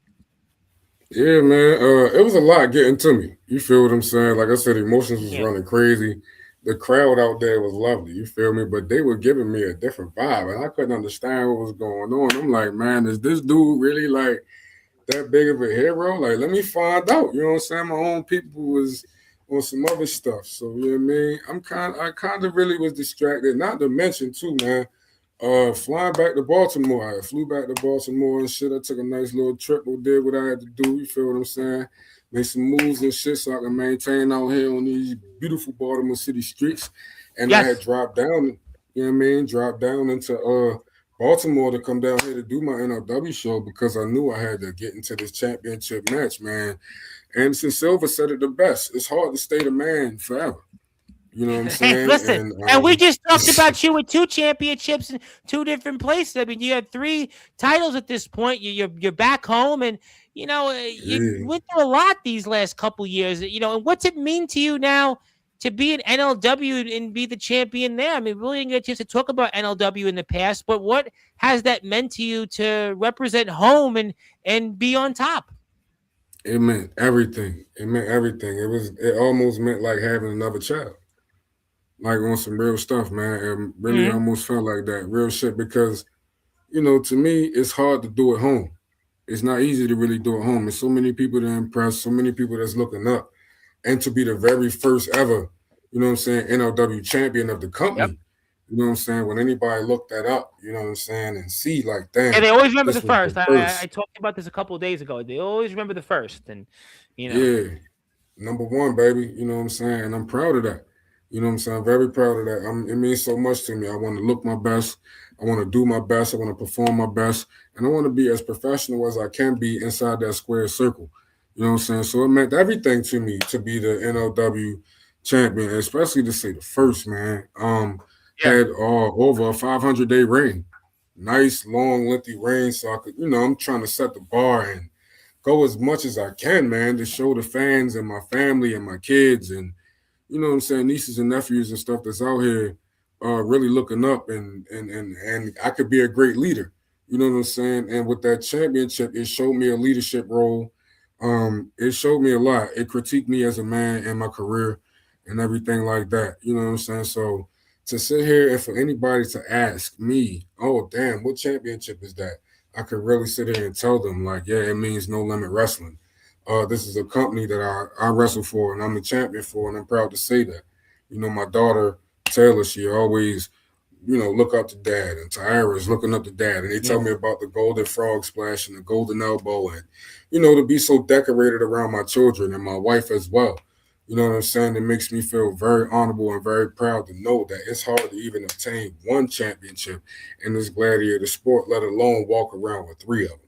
Yeah, man. It was a lot getting to me. You feel what I'm saying? Like I said, emotions was Yeah, running crazy. The crowd out there was lovely. You feel me? But they were giving me a different vibe, and I couldn't understand what was going on. I'm like, man, is this dude really like that big of a hero? Like, let me find out. You know what I'm saying? My own people was on some other stuff. So you know what I mean? I kind of really was distracted. Not to mention too, man. Flying back to Baltimore. I flew back to Baltimore and shit. I took a nice little trip. Did what I had to do. You feel what I'm saying? Made some moves and shit so I can maintain out here on these beautiful Baltimore City streets. And I had yes, dropped down. You know what I mean? Dropped down into Baltimore to come down here to do my NLW show because I knew I had to get into this championship match, man. Anderson Silva said it the best. It's hard to stay the man forever. You know what I'm hey, saying? listen, And and we just talked about you with two championships in two different places. I mean, you had three titles at this point. You're back home, and you yeah, went through a lot these last couple years. And what's it mean to you now to be an NLW and be the champion there? I mean, we really didn't get a chance to talk about NLW in the past, but what has that meant to you to represent home and be on top? it meant everything. It meant everything. It almost meant like having another child. Like on some real stuff, man. It really Hmm. almost felt like that. Real shit because, to me, it's hard to do at home. It's not easy to really do at home. There's so many people to impress, so many people that's looking up. And to be the very first ever, you know what I'm saying, NLW champion of the Yep. company. You know what I'm saying? When anybody look that up, you know what I'm saying, and see like, Yeah, damn, they always remember the this was the first. I first. talked about this a couple of days ago. They always remember the first, and you know. Yeah, number one, baby. You know what I'm saying? And I'm proud of that. You know what I'm saying? I'm very proud of that. It means so much to me. I want to look my best. I want to do my best. I want to perform my best. And I want to be as professional as I can be inside that square circle. You know what I'm saying? So it meant everything to me to be the NLW champion, especially to say the first, man. Yeah. Had over a 500-day reign. Nice, long, lengthy reign. So I could, I'm trying to set the bar and go as much as I can, man, to show the fans and my family and my kids and you know what I'm saying, nieces and nephews and stuff that's out here really looking up and I could be a great leader. You know what I'm saying? And with that championship, it showed me a leadership role. It showed me a lot. It critiqued me as a man and my career and everything like that. You know what I'm saying? So to sit here and for anybody to ask me, oh damn, what championship is that? I could really sit here and tell them like, yeah, it means No Limit Wrestling. This is a company that I wrestle for and I'm the champion for, and I'm proud to say that. You know, my daughter Taylor, she always, look up to dad, and Tyra's looking up to dad, and they tell me about the golden frog splash and the golden elbow, and to be so decorated around my children and my wife as well. You know what I'm saying? It makes me feel very honorable and very proud to know that it's hard to even obtain one championship in this gladiator sport, let alone walk around with three of them.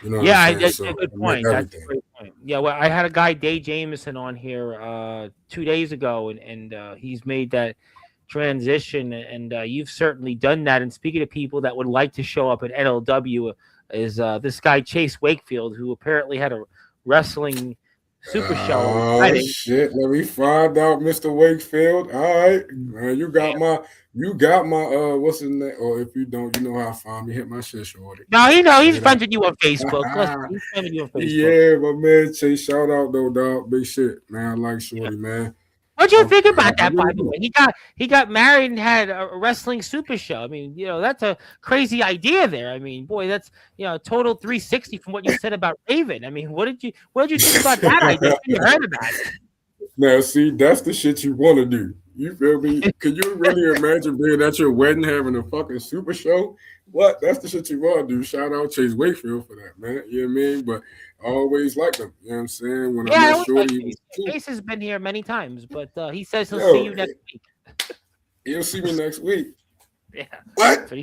You know what I'm saying? That's So a good point. That's a great point. Yeah, well, I had a guy, Dave Jameson, on here 2 days ago, and he's made that transition, and you've certainly done that. And speaking of people that would like to show up at NLW, is this guy Chase Wakefield, who apparently had a wrestling super show. Oh shit! Let me find out, Mr. Wakefield. All right, man, you got my what's his name? Or if you don't, you know how to find me. Hit my shit, shorty. No, he's friends with you on Facebook. Listen, he's friends with you on Facebook. Yeah, my man Chase, shout out though, dog. Big shit, man. I like shorty, man. What do you think about that? By the way, he got married and had a wrestling super show. I mean, that's a crazy idea there. I mean, boy, that's total 360 from what you said about Raven. I mean, what did you think about that idea? You heard about it? Now, see, that's the shit you want to do. You feel me? Can you really imagine being at your wedding having a fucking super show? What? That's the shit you want to do. Shout out Chase Wakefield for that, man. You know what I mean? But I always liked him. You know what I'm saying? When I met Shorty, Chase has been here many times, but he says he'll see you next week. He'll see me next week. Yeah. What?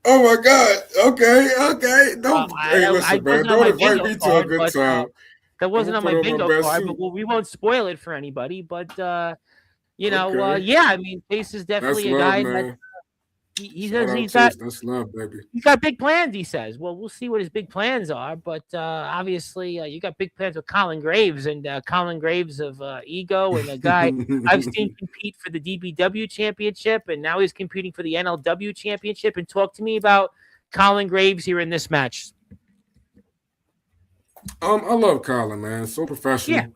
Oh my God. Okay. Don't listen, man. Don't invite me to a good time. That wasn't on my bingo card, but we won't spoil it for anybody. But I mean, Chase is definitely a guy that he says he's got big plans. He says, well, we'll see what his big plans are. But obviously, you got big plans with Colin Graves, and Colin Graves of Ego, and a guy I've seen compete for the DBW championship, and now he's competing for the NLW championship. And talk to me about Colin Graves here in this match. I love Colin, man. So professional.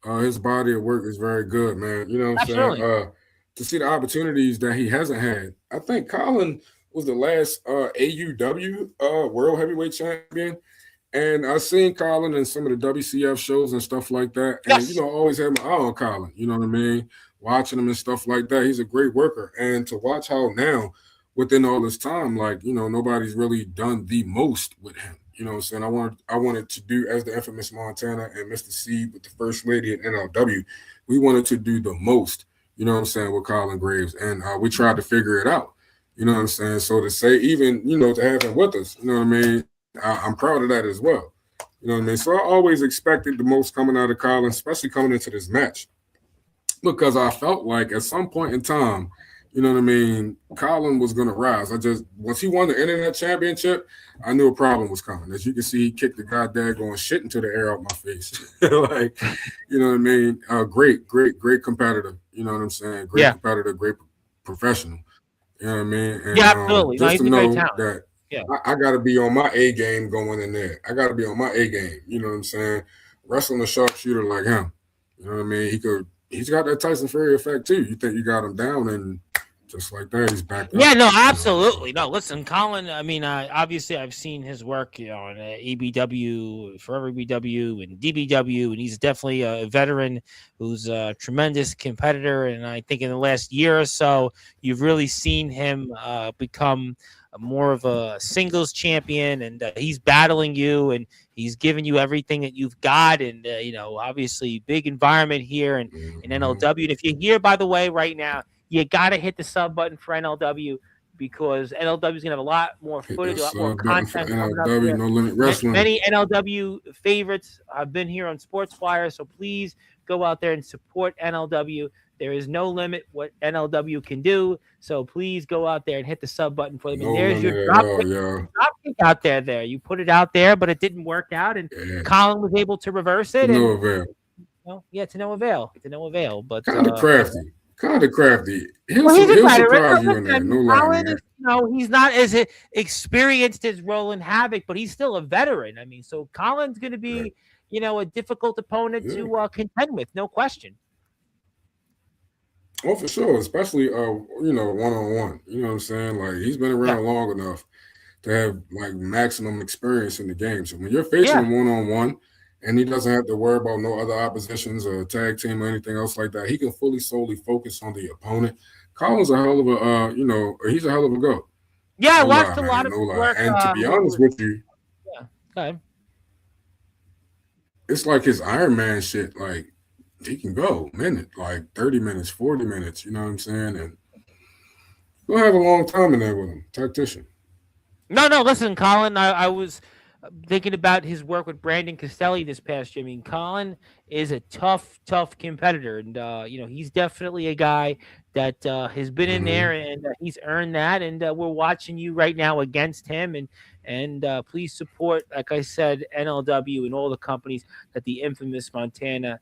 Yeah. His body of work is very good, man. You know what I'm saying? To see the opportunities that he hasn't had. I think Colin was the last AUW World Heavyweight Champion. And I've seen Colin in some of the WCF shows and stuff like that. And, always had my eye on Colin. You know what I mean? Watching him and stuff like that. He's a great worker. And to watch how now, within all this time, nobody's really done the most with him. You know what I'm saying? I wanted to do, as the infamous Montana and Mr. C with the First Lady at NLW, we wanted to do the most, you know what I'm saying, with Colin Graves. And we tried to figure it out, you know what I'm saying? So to say, even, to have him with us, you know what I mean? I'm proud of that as well. You know what I mean? So I always expected the most coming out of Colin, especially coming into this match, because I felt like at some point in time, you know what I mean, Colin was going to rise. Once he won the internet championship, I knew a problem was coming. As you can see, he kicked the goddamn going shit into the air out my face. You know what I mean? Great competitor. You know what I'm saying? Great competitor, great professional. You know what I mean? And, absolutely. Just to know that I got to be on my A game going in there. I got to be on my A game. You know what I'm saying? Wrestling a sharpshooter like him. You know what I mean? He's got that Tyson Fury effect too. You think you got him down, and just like that, he's back up. Yeah, no, absolutely. No, listen, Colin, I mean, obviously I've seen his work on EBW, Forever EBW, and DBW, and he's definitely a veteran who's a tremendous competitor. And I think in the last year or so, you've really seen him become more of a singles champion, and he's battling you, and he's giving you everything that you've got. And, obviously big environment here in NLW. And if you're here, by the way, right now, you got to hit the sub button for NLW, because NLW is going to have a lot more footage, a lot more content. NLW, No Limit Wrestling. Many NLW favorites have been here on Sportswire, so please go out there and support NLW. There is no limit what NLW can do, so please go out there and hit the sub button for them. And there's your drop kick out there. You put it out there, but it didn't work out, and Yeah, Colin was able to reverse to it, no and avail. yeah, to no avail, But Kind of crafty. Kind of crafty. well, he's a He'll veteran. surprise No, you in listen, I there. No mean, lie, Colin man. is, he's not as experienced as Roland Havoc, but he's still a veteran. I mean, so Colin's going to Right. be, a difficult opponent Yeah. to contend with, no question. Oh, for sure. Especially one on one. You know what I'm saying? Like he's been Yeah, around long enough to have like maximum experience in the game. So when you're facing yeah, him one on one, and he doesn't have to worry about no other oppositions or tag team or anything else like that, he can fully solely focus on the opponent. Colin's a hell of a he's a hell of a go. yeah. I No lie, watched a man. lot of No his lie. work. And to be honest with you, Yeah, okay. it's like his Iron Man shit. Like he can go minute, like 30 minutes, 40 minutes. You know what I'm saying? And we'll have a long time in there with him, tactician. No. Listen, Colin. I was thinking about his work with Brandon Castelli this past year. I mean, Colin is a tough competitor, and he's definitely a guy that has been in Mm-hmm. there, and he's earned that. And we're watching you right now against him, and please support, like I said, NLW and all the companies that the infamous Montana.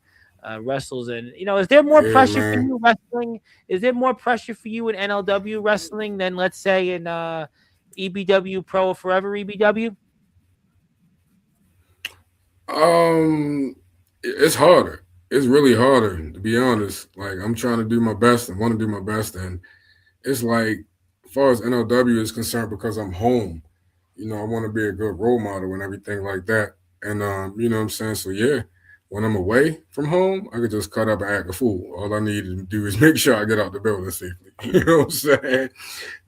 Wrestles and is there more Yeah, pressure for man. you wrestling? Is there more pressure for you in NLW wrestling than let's say in EBW Pro or Forever EBW? It's harder. It's really harder to be honest. Like I'm trying to do my best and want to do my best, and it's like, as far as NLW is concerned, because I'm home. I want to be a good role model and everything like that. And you know what I'm saying. So yeah, when I'm away from home, I could just cut up and act a fool. All I need to do is make sure I get out the building safely. You know what I'm saying?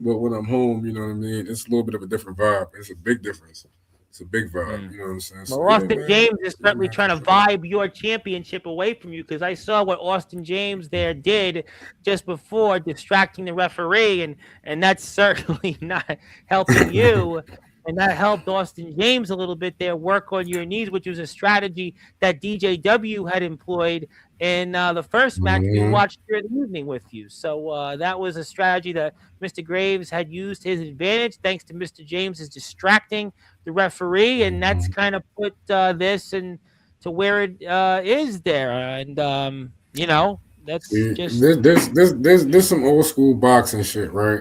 But when I'm home, you know what I mean. It's a little bit of a different vibe. It's a big difference. It's a big vibe. Mm. You know what I'm saying? So Well, yeah, Austin man. James is Yeah, certainly man, trying for to sure. vibe your championship away from you because I saw what Austin James there did just before distracting the referee, and that's certainly not helping you. And that helped Austin James a little bit there work on your knees, which was a strategy that DJW had employed in the first match we Hmm. watched during the evening with you. So that was a strategy that Mr. Graves had used his advantage thanks to Mr. James's distracting the referee, and that's Hmm. kind of put this and to where it is there. And that's See, just this some old school boxing shit, right?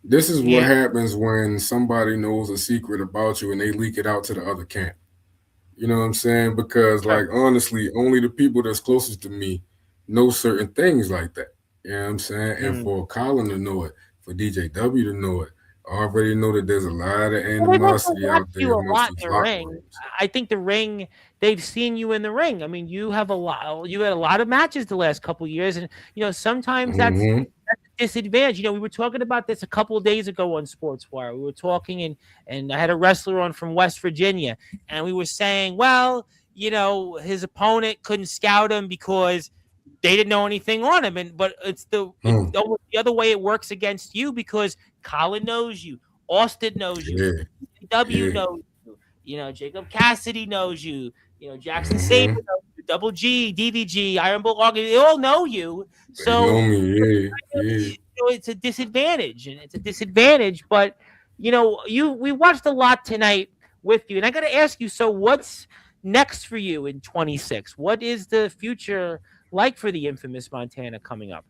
This is what yeah. happens when somebody knows a secret about you and they leak it out to the other camp. You know what I'm saying? Because Sure. like honestly, only the people that's closest to me know certain things like that. You know what I'm saying? And Mm. for Colin to know it, for DJW to know it, I already know that there's a lot of Well, they've also animosity out watched there you a amongst lot these in the locker ring. rooms. I think the ring, they've seen you in the ring. I mean, you have a lot. You had a lot of matches the last couple of years, and sometimes Hmm. that's a disadvantage. We were talking about this a couple of days ago on Sportswire. We were talking, and I had a wrestler on from West Virginia, and we were saying, well, his opponent couldn't scout him because they didn't know anything on him, but it's Hmm. the other way it works against you because Colin knows you, Austin knows you, Yeah, W yeah. knows you, Jacob Cassidy knows you, Jackson Saber Hmm. knows you, Double G, DVG, Iron Bull, they all know you. They know So me. Yeah, yeah. it's a disadvantage, But we watched a lot tonight with you, and I got to ask you. So, what's next for you in 26? What is the future like for the infamous Montana coming up?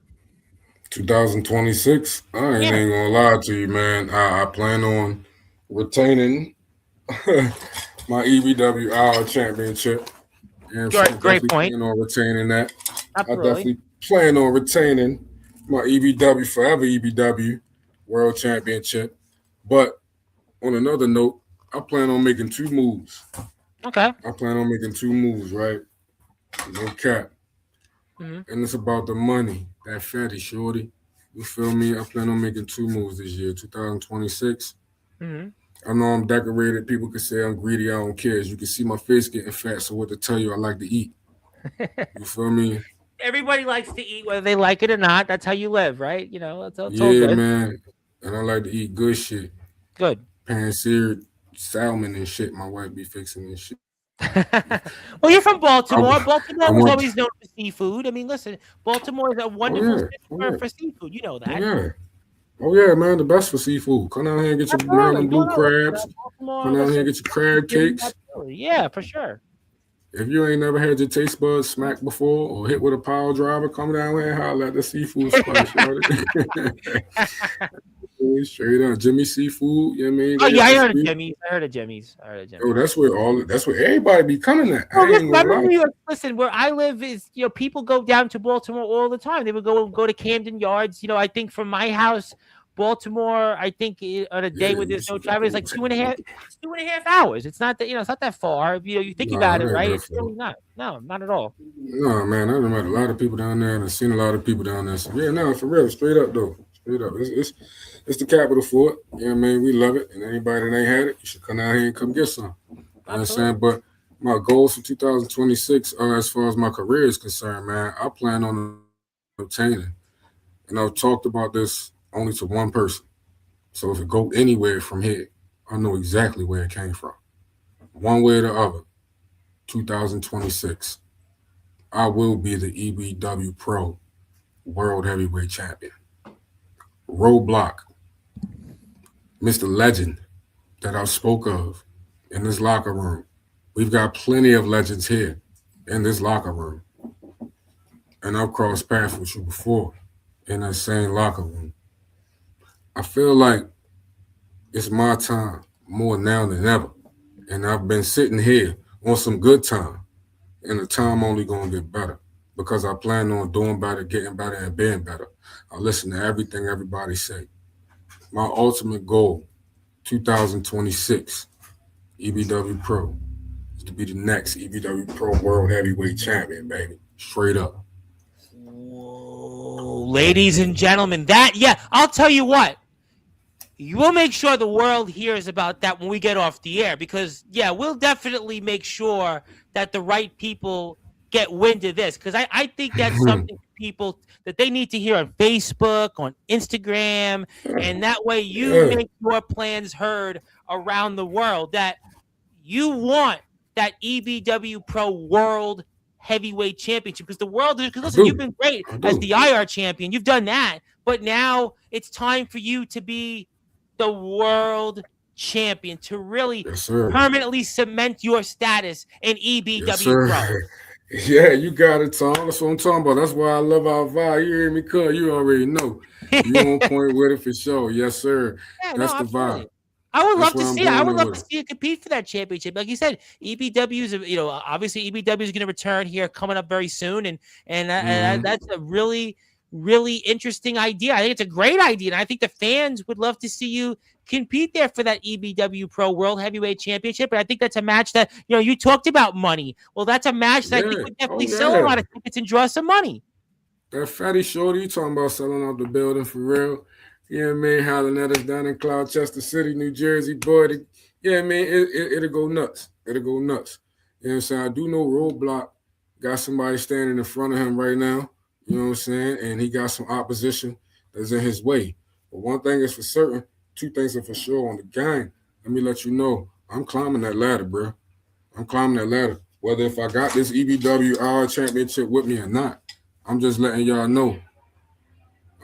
2026. I ain't Yeah, gonna lie to you, man. I plan on retaining my EBW Hour Championship. You know what I'm saying? great Definitely point. plan on retaining that. I Absolutely. definitely plan on retaining my EBW Forever EBW World Championship. But on another note, I plan on making two moves. Okay. I plan on making two moves, right? No cap. Hmm. And it's about the money. That fatty shorty. You feel me? I plan on making two moves this year, 2026. Hmm. I know I'm decorated. People can say I'm greedy. I don't care. As you can see my face getting fat. So what to tell you, I like to eat. You feel me? Everybody likes to eat, whether they like it or not. That's how you live, right? That's all Yeah, good. man. And I like to eat good shit. Good. Pan-seared salmon and shit. My wife be fixing and shit. Well, you're from I, Baltimore. I Baltimore was want. always known for seafood. I mean, listen, Baltimore is a Oh wonderful yeah. city Oh for, yeah. for seafood. You know Oh that. yeah. Oh yeah, man, the best for seafood. Come down here and get your Absolutely, Maryland do blue it all. crabs. Come Baltimore, down here listen, and get your crab cakes. absolutely. Yeah, for sure. If you ain't never had your taste buds smacked before or hit with a power driver, come down here and holler at the seafood spot, shorty. Straight up, Jimmy Seafood. You know what I mean? Oh They yeah, up I the heard of street. Jimmy's. I heard of Jimmy's. I heard of Oh, Jimmy's. that's where everybody be coming at. Well, I ain't listen, gonna I'm in lie. New York. Listen, where I live is, people go down to Baltimore all the time. They would go to Camden Yards. I think from my house, Baltimore, I think on a day Yeah, where you there's no should traffic, it's like it's 2.5 hours. It's not that, it's not that far. You think nah, about it it, ain't right? that It's far. really not. No, not at all. No, man, I done met a lot of people down there and I've seen a lot of people down there. So yeah, no, for real, straight up though. Straight up. It's the capital for it. You know what I mean? We love it. And anybody that ain't had it, you should come down here and come get some. You know what I'm Absolutely. saying? But my goals for 2026, as far as my career is concerned, man, I plan on obtaining. And I've talked about this only to one person. So if it go anywhere from here, I know exactly where it came from. One way or the other, 2026, I will be the EBW Pro World Heavyweight Champion. Roadblock, Mr. Legend that I spoke of in this locker room. We've got plenty of legends here in this locker room. And I've crossed paths with you before in that same locker room. I feel like it's my time more now than ever. And I've been sitting here on some good time. And the time only gonna get better. Because I plan on doing better, getting better, and being better. I listen to everything everybody say. My ultimate goal, 2026, EBW Pro, is to be the next EBW Pro World Heavyweight Champion, baby. Straight up. Whoa, ladies and gentlemen, I'll tell you what. You will make sure the world hears about that when we get off the air, because we'll definitely make sure that the right people get wind of this, because I think that's something people that they need to hear on Facebook, on Instagram, and that way you Yeah, make your plans heard around the world that you want that EBW Pro World Heavyweight Championship, because the world is, because I listen, you've do. been great I as do. the IR champion, you've done that, but now it's time for you to be the world champion, to really Yes, sir. permanently cement your status in Yes, EBW Pro. sir. Yeah, you got it, Tom. That's what I'm talking about. That's why I love our vibe. You hear me, cuz? You already know. You on point with it for sure. Yes, sir. Yeah, no, That's the vibe. absolutely. I would That's love where to I'm see it. I going would in love with to it. see it compete for that championship. Like you said, EBW is, obviously EBW is going to return here coming up very soon, and Hmm. that's a really, really interesting idea. I think it's a great idea, and I think the fans would love to see you compete there for that EBW Pro World Heavyweight Championship. And I think that's a match that you talked about money. Well, that's a match that I think Yeah. would Oh, definitely sell a yeah. lot of tickets and draw some money. That fatty shorty, you talking about selling out the building for real? You know what I mean? Hollering at us down in Cloudchester City, New Jersey, boy. Yeah, I mean, it'll go nuts. It'll go nuts. You know what I'm saying? I do know Roadblock got somebody standing in front of him right now. You know what I'm saying? And he got some opposition that's in his way. But one thing is for certain, two things are for sure on the game. Let me let you know, I'm climbing that ladder, bro. I'm climbing that ladder. Whether if I got this EBWR championship with me or not. I'm just letting y'all know.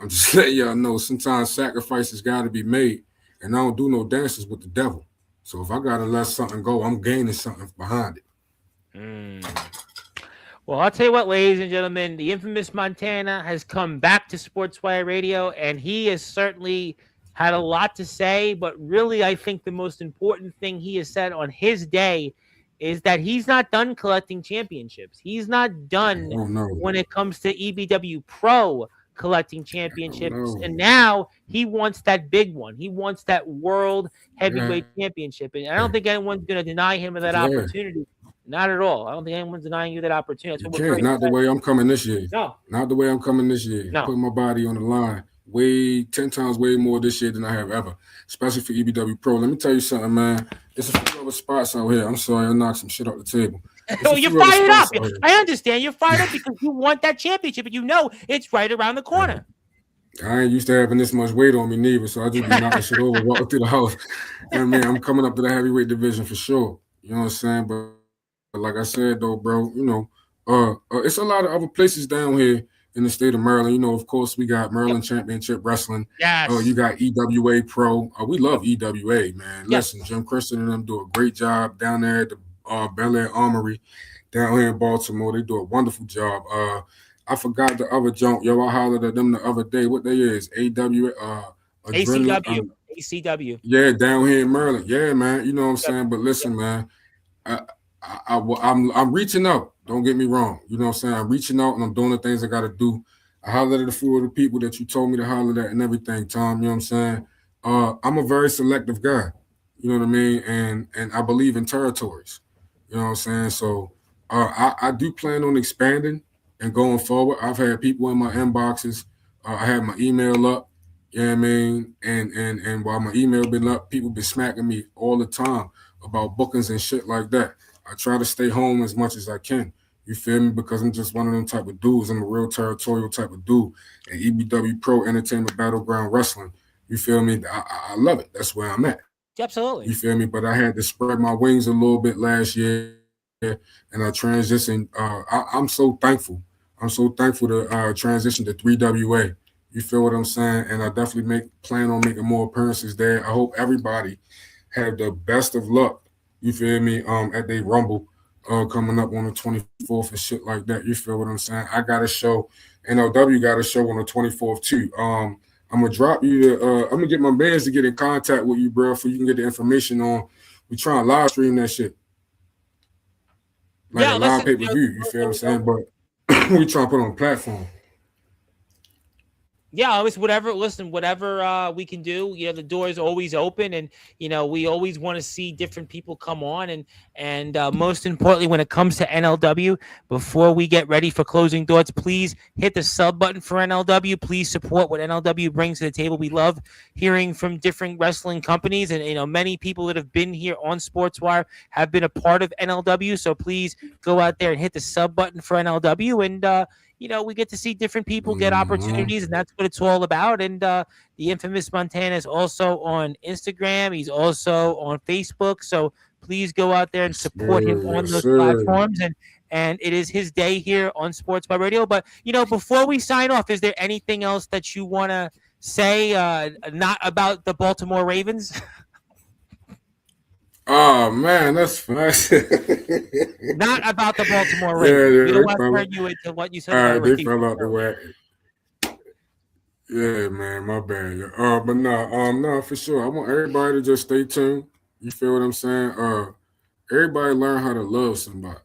I'm just letting y'all know sometimes sacrifices got to be made. And I don't do no dances with the devil. So if I got to let something go, I'm gaining something behind it. Mm. Well, I'll tell you what, ladies and gentlemen, the infamous Montana has come back to Sportswire Radio, and he has certainly had a lot to say. But really, I think the most important thing he has said on his day is that he's not done collecting championships. He's not done Oh, no. when it comes to EBW Pro collecting Oh, championships. no. And now he wants that big one. He wants that World Yeah. Heavyweight Championship. And I don't think anyone's going to deny him of that Yeah. opportunity. Not at all. I don't think anyone's denying you that opportunity. That's You what we're can't. very Not the excited. way I'm coming this year. No, Not the way I'm coming this year. no. Putting my body on the line way 10 times way more this year than I have ever, especially for EBW Pro. Let me tell you something, man. There's a few other spots out here. I'm sorry, I knocked some shit off the table. There's Oh, a you're few other fired up. spots out here. I understand. You're fired up because you want that championship, and you know it's right around the corner. I ain't used to having this much weight on me neither, so I just be knocking shit over, walking through the house. You know what I mean? I'm coming up to the heavyweight division for sure. You know what I'm saying? But like I said though, bro, it's a lot of other places down here in the state of Maryland. You know, of course, we got Maryland Championship Wrestling. Yes. You got EWA Pro. We love EWA, man. Yes. Listen, Jim Christian and them do a great job down there at the Bel Air Armory down here in Baltimore. They do a wonderful job. I forgot the other junk. Yo, I hollered at them the other day. What they is? ACW. ACW. Yeah, down here in Maryland. Yeah, man. You know what I'm saying? But listen, man, I'm reaching out. Don't get me wrong. You know what I'm saying? I'm reaching out and I'm doing the things I got to do. I hollered at a few of the people that you told me to holler at and everything, Tom. You know what I'm saying? I'm a very selective guy. You know what I mean? And I believe in territories. You know what I'm saying? So I do plan on expanding and going forward. I've had people in my inboxes. I had my email up. You know what I mean? And while my email been up, people been smacking me all the time about bookings and shit like that. I try to stay home as much as I can. You feel me? Because I'm just one of them type of dudes. I'm a real territorial type of dude. And EBW Pro Entertainment Battleground Wrestling, you feel me? I love it. That's where I'm at. Absolutely. You feel me? But I had to spread my wings a little bit last year, and I transitioned. I'm so thankful. I'm so thankful to transition to 3WA. You feel what I'm saying? And I definitely plan on making more appearances there. I hope everybody have the best of luck. You feel me? At the Rumble coming up on the 24th and shit like that. You feel what I'm saying? I got a show. NLW got a show on the 24th too. I'm gonna drop you I'm gonna get my bands to get in contact with you, bro, so you can get the information on. We trying to live stream that shit. Like a live pay-per-view, you feel what I'm saying? But we trying to put it on a platform. Yeah, always whatever we can do. You know, the door is always open, and you know, we always want to see different people come on, and most importantly, when it comes to NLW, before we get ready for closing thoughts, please hit the sub button for NLW. Please support what NLW brings to the table. We love hearing from different wrestling companies, and you know, many people that have been here on Sportswire have been a part of NLW. So please go out there and hit the sub button for NLW, and you know, we get to see different people get opportunities, and that's what it's all about. And the infamous Montana is also on Instagram. He's also on Facebook. So please go out there and support him on those platforms. And it is his day here on Sports by Radio. But, you know, before we sign off, is there anything else that you want to say, not about the Baltimore Ravens? Oh man, that's fun. Not about the Baltimore Ravens. Yeah, we don't want to turn you into what you said. They fell out the way. Yeah, man, my bad. But no, for sure. I want everybody to just stay tuned. You feel what I'm saying? Everybody learn how to love somebody.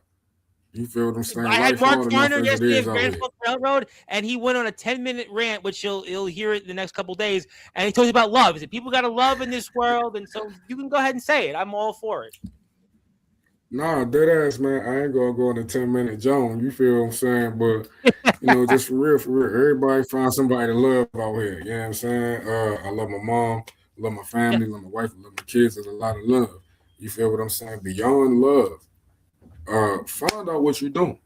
You feel what I'm saying? I had Mark Garner yesterday at Grand Funk Railroad, and he went on a 10-minute rant, which you'll hear it in the next couple of days. And he talks about love. He said people got to love in this world, and so you can go ahead and say it. I'm all for it. Nah, dead ass, man. I ain't gonna go on a 10-minute Joan. You feel what I'm saying? But you know, just for real, everybody find somebody to love out here. You know what I'm saying? I love my mom, I love my family, I love my wife, I love my kids. There's a lot of love. You feel what I'm saying? Beyond love. Find out what you're doing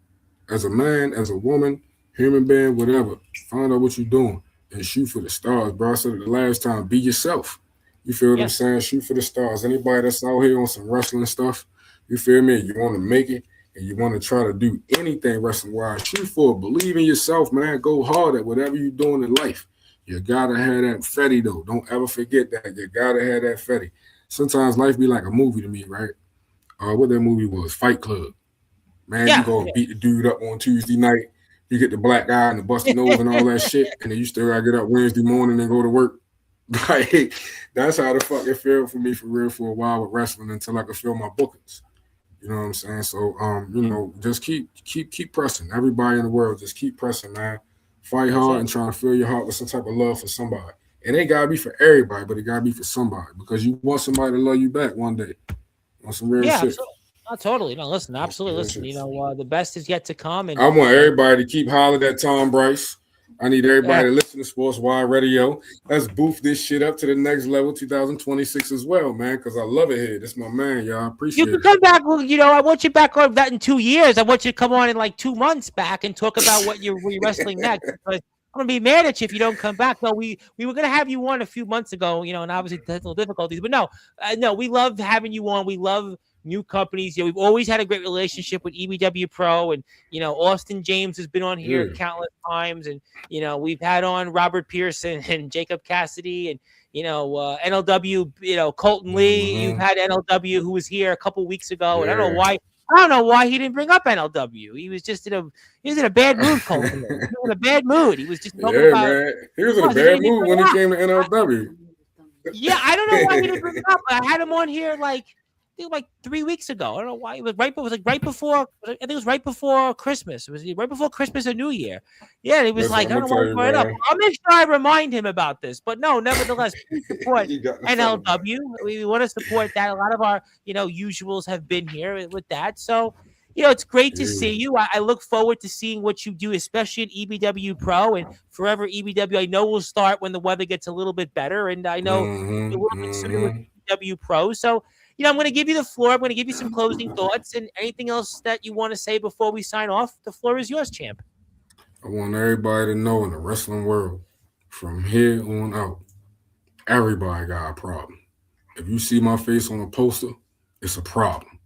as a man, as a woman, human being, whatever. Find out what you're doing and shoot for the stars, bro. I said it the last time. Be yourself. You feel what I'm saying? Shoot for the stars. Anybody that's out here on some wrestling stuff, you feel me? You want to make it and you want to try to do anything wrestling wise, shoot for it. Believe in yourself, man. Go hard at whatever you're doing in life. You gotta have that fetty though. Don't ever forget that. You gotta have that fetty. Sometimes life be like a movie to me, right? What that movie was, Fight Club. Man, you go beat the dude up on Tuesday night. You get the black eye and the busted nose and all that shit, and then you still gotta get up Wednesday morning and go to work. Like that's how the fuck it felt for me for real for a while with wrestling until I could feel my bookings. You know what I'm saying? So you know, just keep pressing. Everybody in the world, just keep pressing, man. Fight hard and try to fill your heart with some type of love for somebody. It ain't gotta be for everybody, but it gotta be for somebody because you want somebody to love you back one day. On some real shit. Absolutely. No, totally. No, listen, absolutely. Listen, you know, the best is yet to come. And I want everybody to keep hollering at Tom Bryce. I need everybody to listen to Sportswire Radio. Let's boost this shit up to the next level, 2026 as well, man, because I love it here. That's my man, y'all. I appreciate it. You can come back. You know, I want you back on that in 2 years. I want you to come on in like 2 months back and talk about what you're wrestling next. Because I'm gonna be mad at you if you don't come back. No, we were gonna have you on a few months ago, you know, and obviously technical difficulties. But no, we love having you on. We love new companies. We've always had a great relationship with EBW Pro, and Austin James has been on here Yeah. countless times, and we've had on Robert Pearson and Jacob Cassidy, and NLW, Colton Lee. You've had NLW who was here a couple weeks ago, and I don't know why. I don't know why he didn't bring up NLW. He was just in a bad mood, Colton. He was in a bad mood. He was just talking about. Man. He was in a bad mood when he came to NLW. Yeah, I don't know why he didn't bring it up. I had him on here like 3 weeks ago. I don't know why. It was right before. I think it was right before Christmas. It was right before Christmas or New Year. Yeah, and he was like, I don't know why he brought it up. I'll make sure I remind him about this. But no, nevertheless, please support NLW. We want to support that. A lot of our usuals have been here with that. So it's great to see you. I look forward to seeing what you do, especially at EBW Pro and Forever EBW. I know we'll start when the weather gets a little bit better, and I know a little bit sooner with EBW Pro. So, I'm going to give you the floor. I'm going to give you some closing thoughts and anything else that you want to say before we sign off. The floor is yours, champ. I want everybody to know in the wrestling world, from here on out, everybody got a problem. If you see my face on a poster, it's a problem.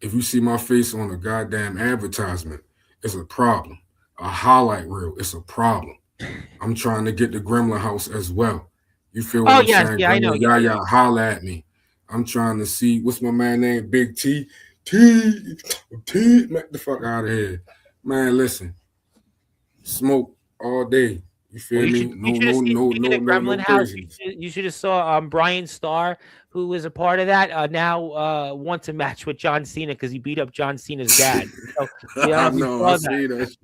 If you see my face on a goddamn advertisement, it's a problem. A highlight reel, it's a problem. I'm trying to get the Gremlin House as well. You feel what I'm saying? Yeah, I know. Yeah, holla at me. I'm trying to see, what's my man name? Big T. Get the fuck out of here. Man, listen. Smoke all day. You feel me? No crazy. You should have saw Brian Starr, who was a part of that. Now wants a match with John Cena because he beat up John Cena's dad. So, I see that.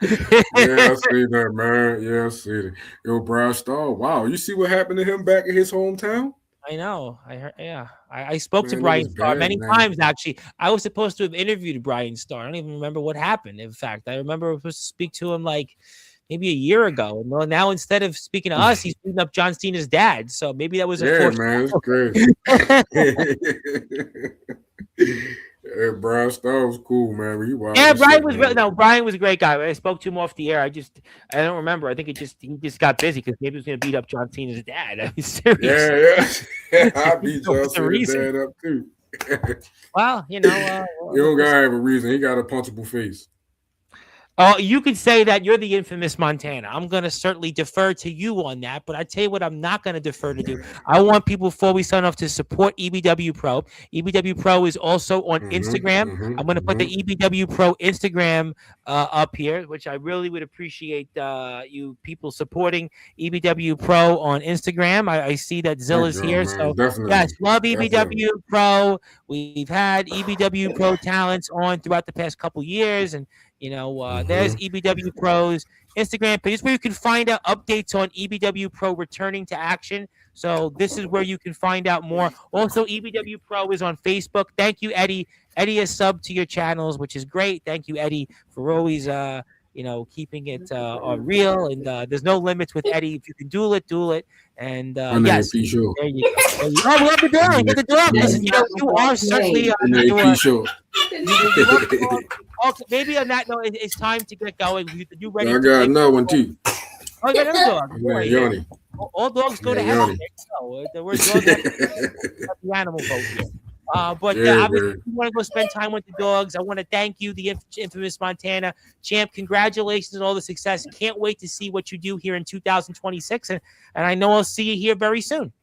Yeah, I see that, man. Yeah, I see it. Yo, Brian Starr. Wow, you see what happened to him back in his hometown? I know. I heard. Yeah, I spoke to Brian Starr many times. Actually, I was supposed to have interviewed Brian Starr. I don't even remember what happened. In fact, I remember I was supposed to speak to him like maybe a year ago. And now instead of speaking to us, he's beating up John Cena's dad. So maybe that was a man, it's crazy. Yeah, Brian Starr was cool, man. Brian was a great guy. I spoke to him off the air. I don't remember. I think he just got busy because maybe he was going to beat up John Cena's dad. I mean, seriously. Yeah. I beat John Cena's dad up too. Well, you don't gotta have a reason. He got a punchable face. Oh, you could say that you're the infamous Montana. I'm going to certainly defer to you on that, but I tell you what I'm not going to defer to do. I want people, before we sign off, to support EBW Pro. EBW Pro is also on Instagram. I'm going to put the EBW Pro Instagram up here, which I really would appreciate you people supporting EBW Pro on Instagram. I see that Zilla's here. So, yes, love EBW Pro. We've had EBW Pro talents on throughout the past couple years, and there's EBW Pro's Instagram page where you can find out updates on EBW Pro returning to action. So this is where you can find out more. Also, EBW Pro is on Facebook. Thank you, Eddie. Eddie has subbed to your channels, which is great. Thank you, Eddie, for always keeping it real. And there's no limits with Eddie. If you can duel it. And yes, there you go. We have the dog. Get the dog. Listen, you are certainly maybe on that note, it's time to get going. You ready? I got another one too. Oh, you got another dog. All dogs go to heaven. We're dogs the animal folk here. Obviously, if you want to go spend time with the dogs, I want to thank you, the infamous Montana champ. Congratulations on all the success. Can't wait to see what you do here in 2026, and I know I'll see you here very soon.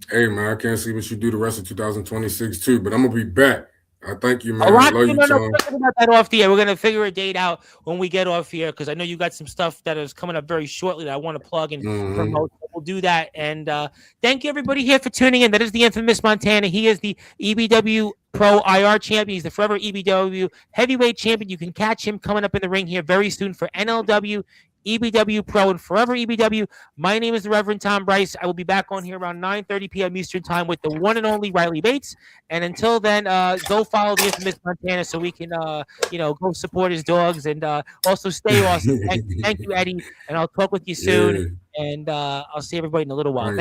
Hey, man, I can't see what you do the rest of 2026 too, but I'm gonna be back. I thank you, man. I love you, Tom. About that off the air. We're gonna figure a date out when we get off here because I know you got some stuff that is coming up very shortly that I want to plug and promote. We'll do that. And thank you everybody here for tuning in. That is the infamous Montana. He is the EBW Pro IR champion. He's the Forever EBW heavyweight champion. You can catch him coming up in the ring here very soon for NLW, EBW Pro, and Forever EBW. My name is the Reverend Tom Bryce. I will be back on here around 9:30 p.m. Eastern time with the one and only Riley Bates. And until then, go follow the infamous Montana so we can, go support his dogs and also stay awesome. Thank you, Eddie. And I'll talk with you soon. And I'll see everybody in a little while. Thank you.